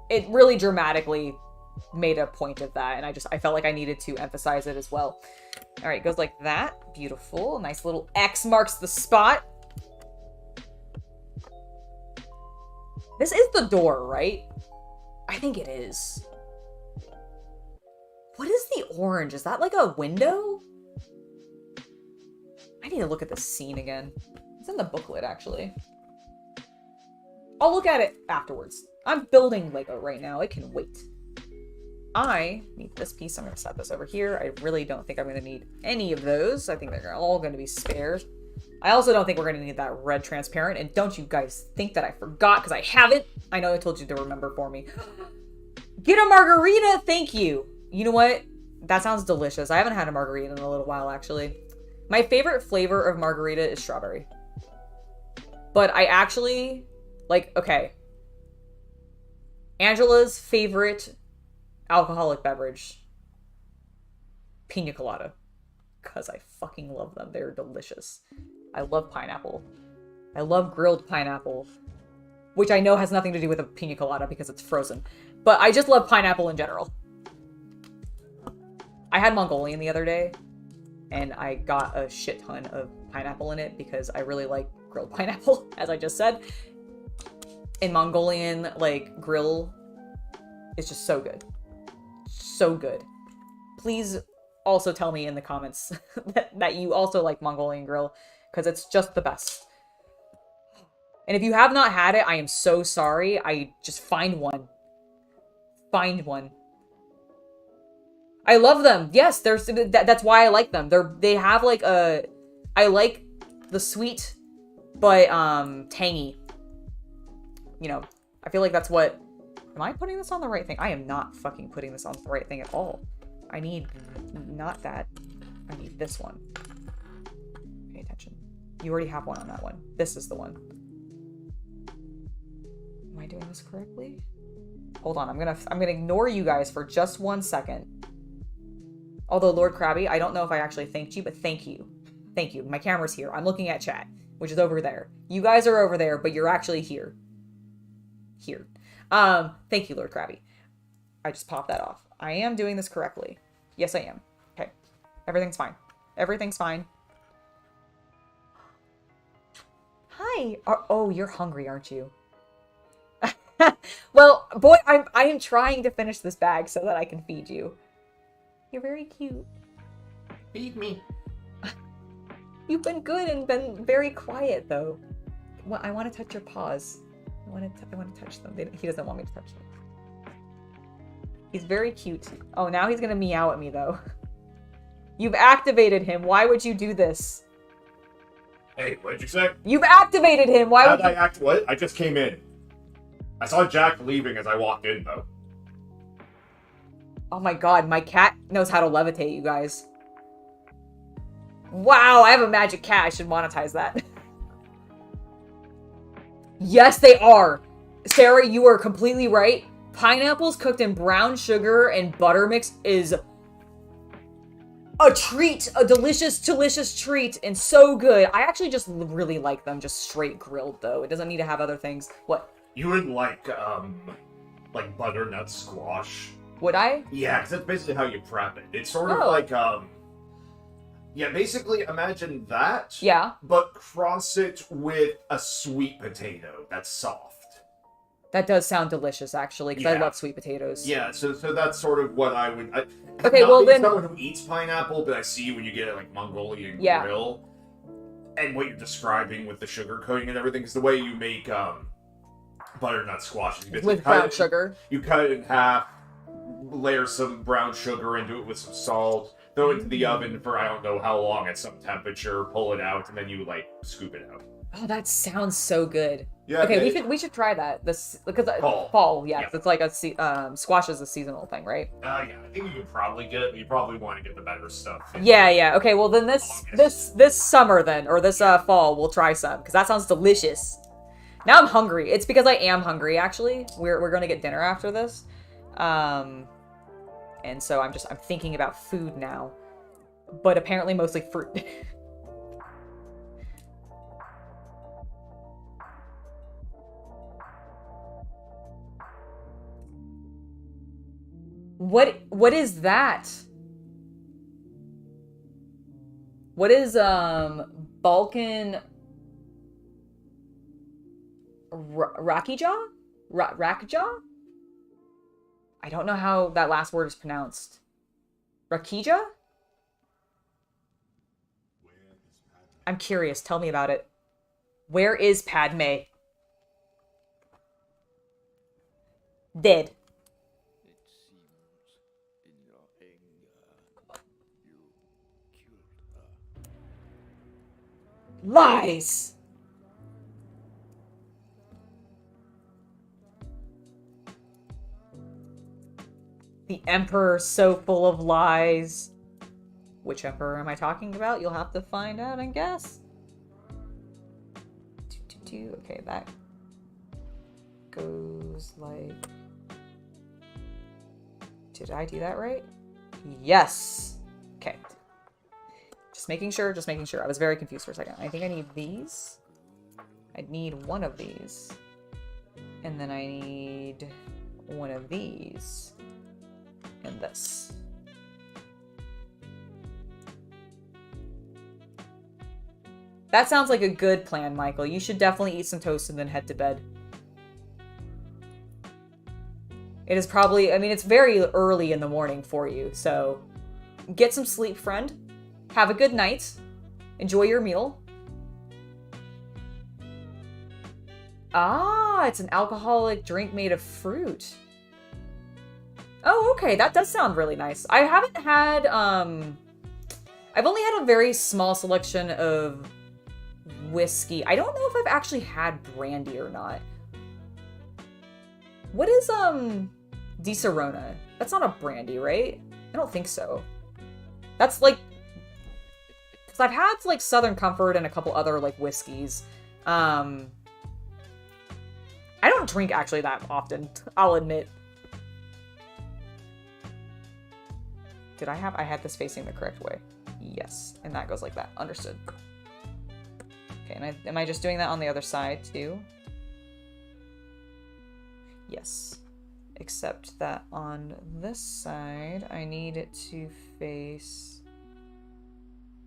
It really dramatically made a point of that, and I felt like I needed to emphasize it as well. All right, it goes like that. Beautiful. A nice little X marks the spot. This is the door, right? I think it is. What is the orange? Is that like a window? I need to look at this scene again. It's in the booklet, actually. I'll look at it afterwards. I'm building Lego right now. It can wait. I need this piece. I'm going to set this over here. I really don't think I'm going to need any of those. I think they're all going to be spares. I also don't think we're going to need that red transparent. And don't you guys think that I forgot, because I haven't. I know I told you to remember for me. Get a margarita. Thank you. You know what? That sounds delicious. I haven't had a margarita in a little while, actually. My favorite flavor of margarita is strawberry. But I actually, like, okay. Angela's favorite alcoholic beverage, pina colada, because I fucking love them. They're delicious. I love pineapple. I love grilled pineapple, which I know has nothing to do with a pina colada because it's frozen, but I just love pineapple in general. I had Mongolian the other day, and I got a shit ton of pineapple in it because I really like grilled pineapple, as I just said. In Mongolian, like, grill is just so good. So good. Please also tell me in the comments that you also like Mongolian grill, because it's just the best. And if you have not had it, I am so sorry. Just find one. find one. I love them. Yes, that's why I like them. They have like a, I like the sweet, but tangy. You know, I feel like that's what. Am I putting this on the right thing? I am not fucking putting this on the right thing at all. I need not that. I need this one. Pay attention. You already have one on that one. This is the one. Am I doing this correctly? Hold on. I'm gonna ignore you guys for just 1 second. Although Lord Krabby, I don't know if I actually thanked you, but thank you. Thank you. My camera's here. I'm looking at chat, which is over there. You guys are over there, but you're actually here. Here. Thank you, Lord Krabby. I just popped that off. I am doing this correctly. Yes, I am. Okay. Everything's fine. Everything's fine. Hi. Oh, you're hungry, aren't you? Well, boy, I am trying to finish this bag so that I can feed you. You're very cute. Feed me. You've been good and been very quiet, though. Well, I want to touch your paws. I want to touch them. He doesn't want me to touch them. He's very cute. Oh, now he's gonna meow at me, though. You've activated him. Why would you do this? Hey, what did you say? You've activated him. Why How would did I act? What? I just came in. I saw Jack leaving as I walked in, though. Oh my god, my cat knows how to levitate, you guys. Wow, I have a magic cat. I should monetize that. Yes, they are. Sarah, you are completely right. Pineapples cooked in brown sugar and butter mix is a treat. A delicious, delicious treat. And so good. I actually just really like them just straight grilled, though. It doesn't need to have other things. What? You would like butternut squash. Would I? Yeah, because that's basically how you prep it. It's sort of like, yeah, basically imagine that. Yeah. But cross it with a sweet potato that's soft. That does sound delicious, actually, because I love sweet potatoes. Yeah, so that's sort of what I would... Okay, well then... someone who eats pineapple, but I see when you get it, like, Mongolian grill, and what you're describing with the sugar coating and everything, is the way you make, butternut squash. With brown sugar. You cut it in half, layer some brown sugar into it with some salt, throw it into the oven for I don't know how long at some temperature, pull it out, and then you, like, scoop it out. Oh, that sounds so good. Yeah, okay, we should try that. This because fall, yes, it's like a squash is a seasonal thing, right? Yeah, I think you could probably get it. But you probably want to get the better stuff. Yeah. Okay, well then this summer then or this fall we'll try some because that sounds delicious. Now I'm hungry. It's because I am hungry. Actually, we're gonna get dinner after this, and so I'm thinking about food now, but apparently mostly fruit. What is that? What is Balkan Rakija? Rakija? I don't know how that last word is pronounced. Rakija? I'm curious. Tell me about it. Where is Padme? Dead. Lies! The Emperor's so full of lies. Which Emperor am I talking about? You'll have to find out and guess. Okay, that goes like... Did I do that right? Yes! Okay. Just making sure. I was very confused for a second. I think I need these. I need one of these. And then I need one of these. And this. That sounds like a good plan, Michael. You should definitely eat some toast and then head to bed. It is probably, I mean, it's very early in the morning for you, so get some sleep, friend. Have a good night. Enjoy your meal. Ah, it's an alcoholic drink made of fruit. Oh, okay, that does sound really nice. I haven't had, I've only had a very small selection of whiskey. I don't know if I've actually had brandy or not. What is, Di Serona? That's not a brandy, right? I don't think so. That's, like... Because I've had, like, Southern Comfort and a couple other, like, whiskeys. I don't drink, actually, that often, I'll admit. Did I had this facing the correct way? Yes, and that goes like that. Understood. Okay, and am I just doing that on the other side too? Yes. Except that on this side, I need it to face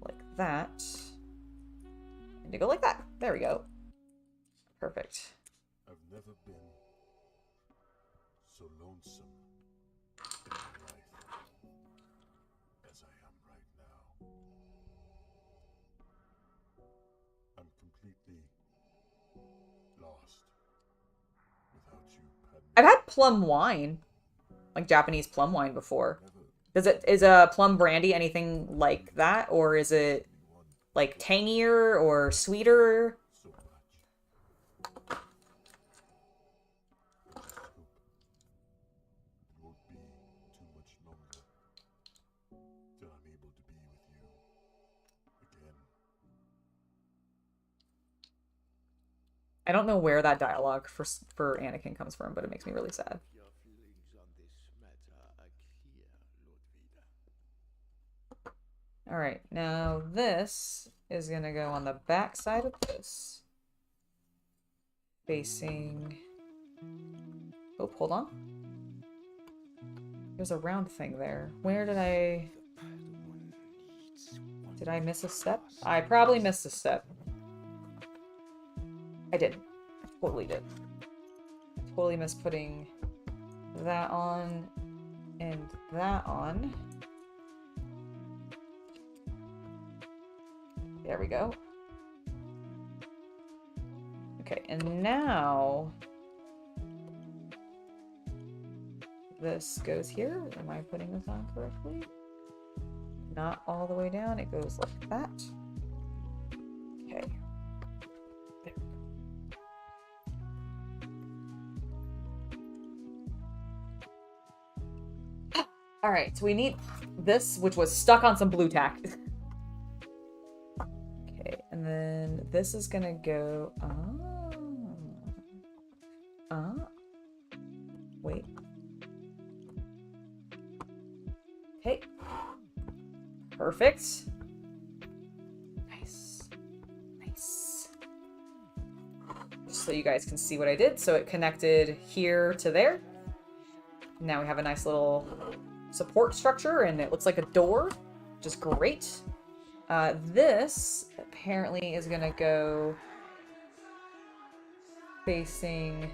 like that. And to go like that. There we go. Perfect. I've never been so lonesome in my life as I am right now. I'm completely lost without you, Padme. I've had plum wine, like Japanese plum wine before. Is a plum brandy anything like that, or is it like tangier or sweeter? So much. I just hope it won't be too much longer till I'm able to be with you again. I don't know where that dialogue for Anakin comes from, but it makes me really sad. Your feelings on this matter are clear, Lord Vader. All right, now this is gonna go on the back side of this, facing. Oh, hold on. There's a round thing there. Where did I? Did I miss a step? I probably missed a step. I did. I totally did. Totally missed putting that on and that on. There we go. Okay, and now this goes here. Am I putting this on correctly? Not all the way down. It goes like that. Okay. There. All right, so we need this, which was stuck on some blue tack. Okay, and then this is gonna go. Wait. Okay. Perfect. Nice. Nice. Just so you guys can see what I did. So it connected here to there. Now we have a nice little support structure, and it looks like a door, which is great. This apparently is gonna go facing.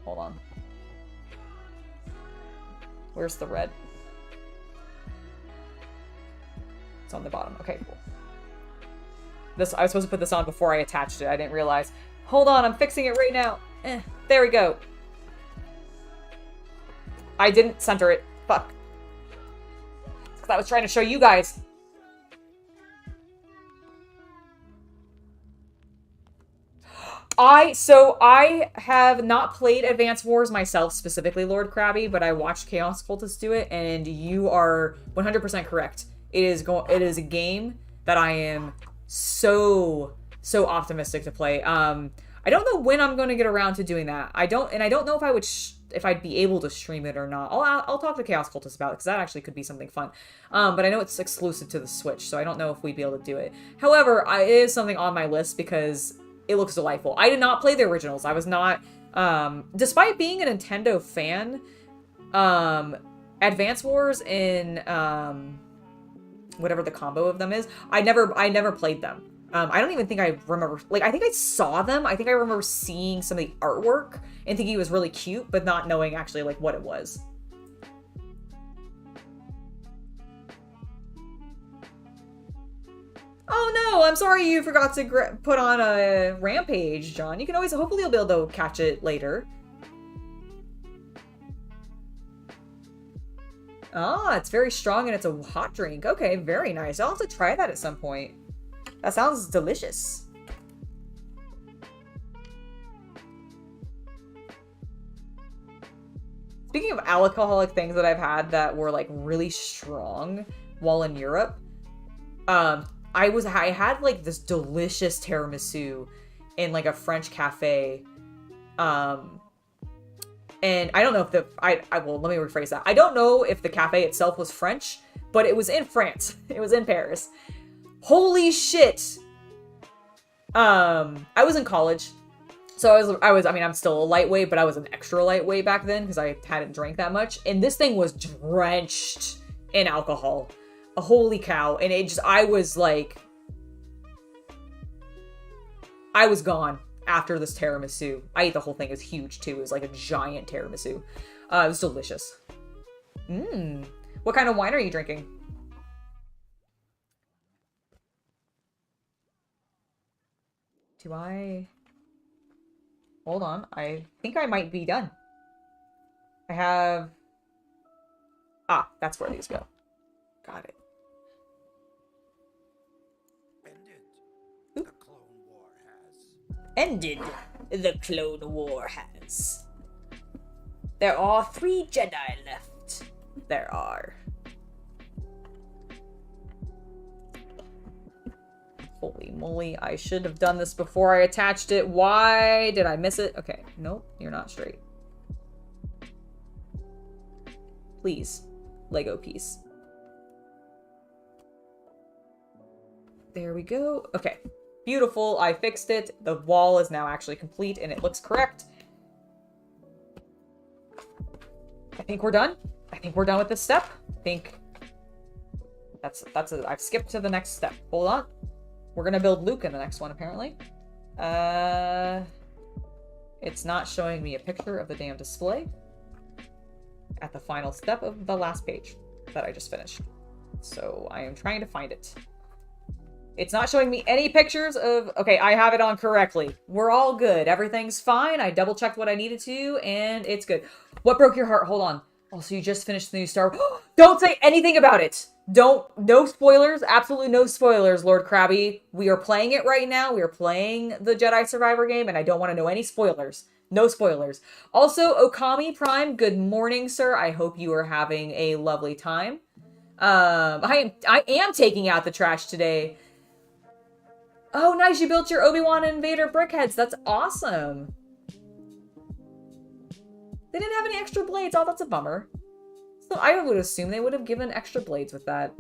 Hold on. Where's the red? It's on the bottom. Okay, cool. This I was supposed to put this on before I attached it. I didn't realize. Hold on, I'm fixing it right now. There we go. I didn't center it. Fuck. Because I was trying to show you guys. I have not played Advance Wars myself, specifically Lord Krabby, but I watched Chaos Cultist do it, and you are 100% correct. It is a game that I am so optimistic to play. I don't know when I'm going to get around to doing that. I don't know if I would if I'd be able to stream it or not. I'll talk to Chaos Cultist about it, because that actually could be something fun. But I know it's exclusive to the Switch, so I don't know if we'd be able to do it. However, it is something on my list because it looks delightful. I did not play the originals. I was not, despite being a Nintendo fan, Advance Wars in whatever the combo of them is, I never played them. I don't even think I remember, like, I think I saw them. I think I remember seeing some of the artwork and thinking it was really cute, but not knowing actually, like, what it was. Oh no, I'm sorry you forgot to put on a Rampage, John. You can always, hopefully you'll be able to catch it later. Ah, it's very strong and it's a hot drink. Okay, very nice. I'll have to try that at some point. That sounds delicious. Speaking of alcoholic things that I've had that were like really strong while in Europe, I had like this delicious tiramisu in like a French cafe. And I don't know if well, let me rephrase that. I don't know if the cafe itself was French, but it was in France. It was in Paris. Holy shit. I was in college. So I mean, I'm still a lightweight, but I was an extra lightweight back then because I hadn't drank that much. And this thing was drenched in alcohol. Holy cow. And I was gone after this tiramisu. I ate the whole thing. It was huge too. It was like a giant tiramisu. It was delicious. What kind of wine are you drinking? Hold on. I think I might be done. That's where these go. Got it. Ended. The Clone War has. There are 3 Jedi left. There are. Holy moly, I should have done this before I attached it. Why did I miss it? Okay, nope, you're not straight. Please, Lego piece. There we go. Okay, beautiful, I fixed it. The wall is now actually complete and it looks correct. I think we're done. I think we're done with this step. I think I've skipped to the next step. Hold on. We're gonna build Luke in the next one, apparently. It's not showing me a picture of the damn display at the final step of the last page that I just finished. So I am trying to find it. It's not showing me any pictures of... Okay, I have it on correctly. We're all good. Everything's fine. I double-checked what I needed to, and it's good. What broke your heart? Hold on. Oh, so you just finished the new Star Wars... Don't say anything about it! No spoilers. Absolutely no spoilers, Lord Krabby. We are playing it right now. We are playing the Jedi Survivor game, and I don't want to know any spoilers. No spoilers. Also, Okami Prime, good morning, sir. I hope you are having a lovely time. I am taking out the trash today. Oh, nice. You built your Obi-Wan and Vader brickheads. That's awesome. They didn't have any extra blades. Oh, that's a bummer. So I would assume they would have given extra blades with that.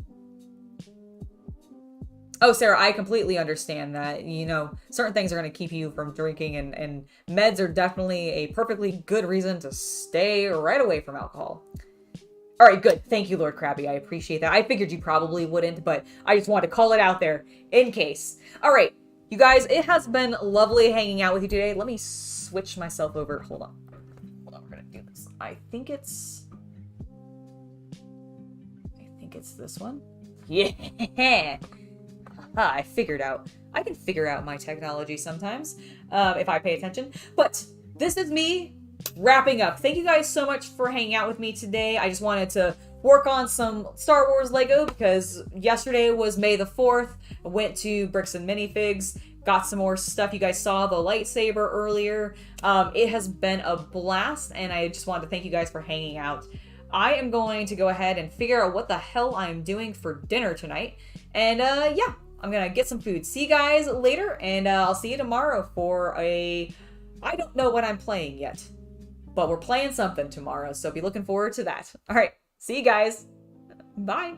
Oh, Sarah, I completely understand that. You know, certain things are going to keep you from drinking, and meds are definitely a perfectly good reason to stay right away from alcohol. All right, good. Thank you, Lord Krabby. I appreciate that. I figured you probably wouldn't, but I just wanted to call it out there in case. All right, you guys, it has been lovely hanging out with you today. Let me switch myself over. Hold on. We're going to do this. I think it's this one. Yeah! I figured out. I can figure out my technology sometimes, if I pay attention. But this is me wrapping up. Thank you guys so much for hanging out with me today. I just wanted to work on some Star Wars Lego because yesterday was May the 4th. I went to Bricks and Minifigs, got some more stuff. You guys saw the lightsaber earlier. It has been a blast, and I just wanted to thank you guys for hanging out. I am going to go ahead and figure out what the hell I'm doing for dinner tonight. And yeah, I'm gonna get some food. See you guys later, and I'll see you tomorrow for I don't know what I'm playing yet, but we're playing something tomorrow, so be looking forward to that. All right, see you guys. Bye.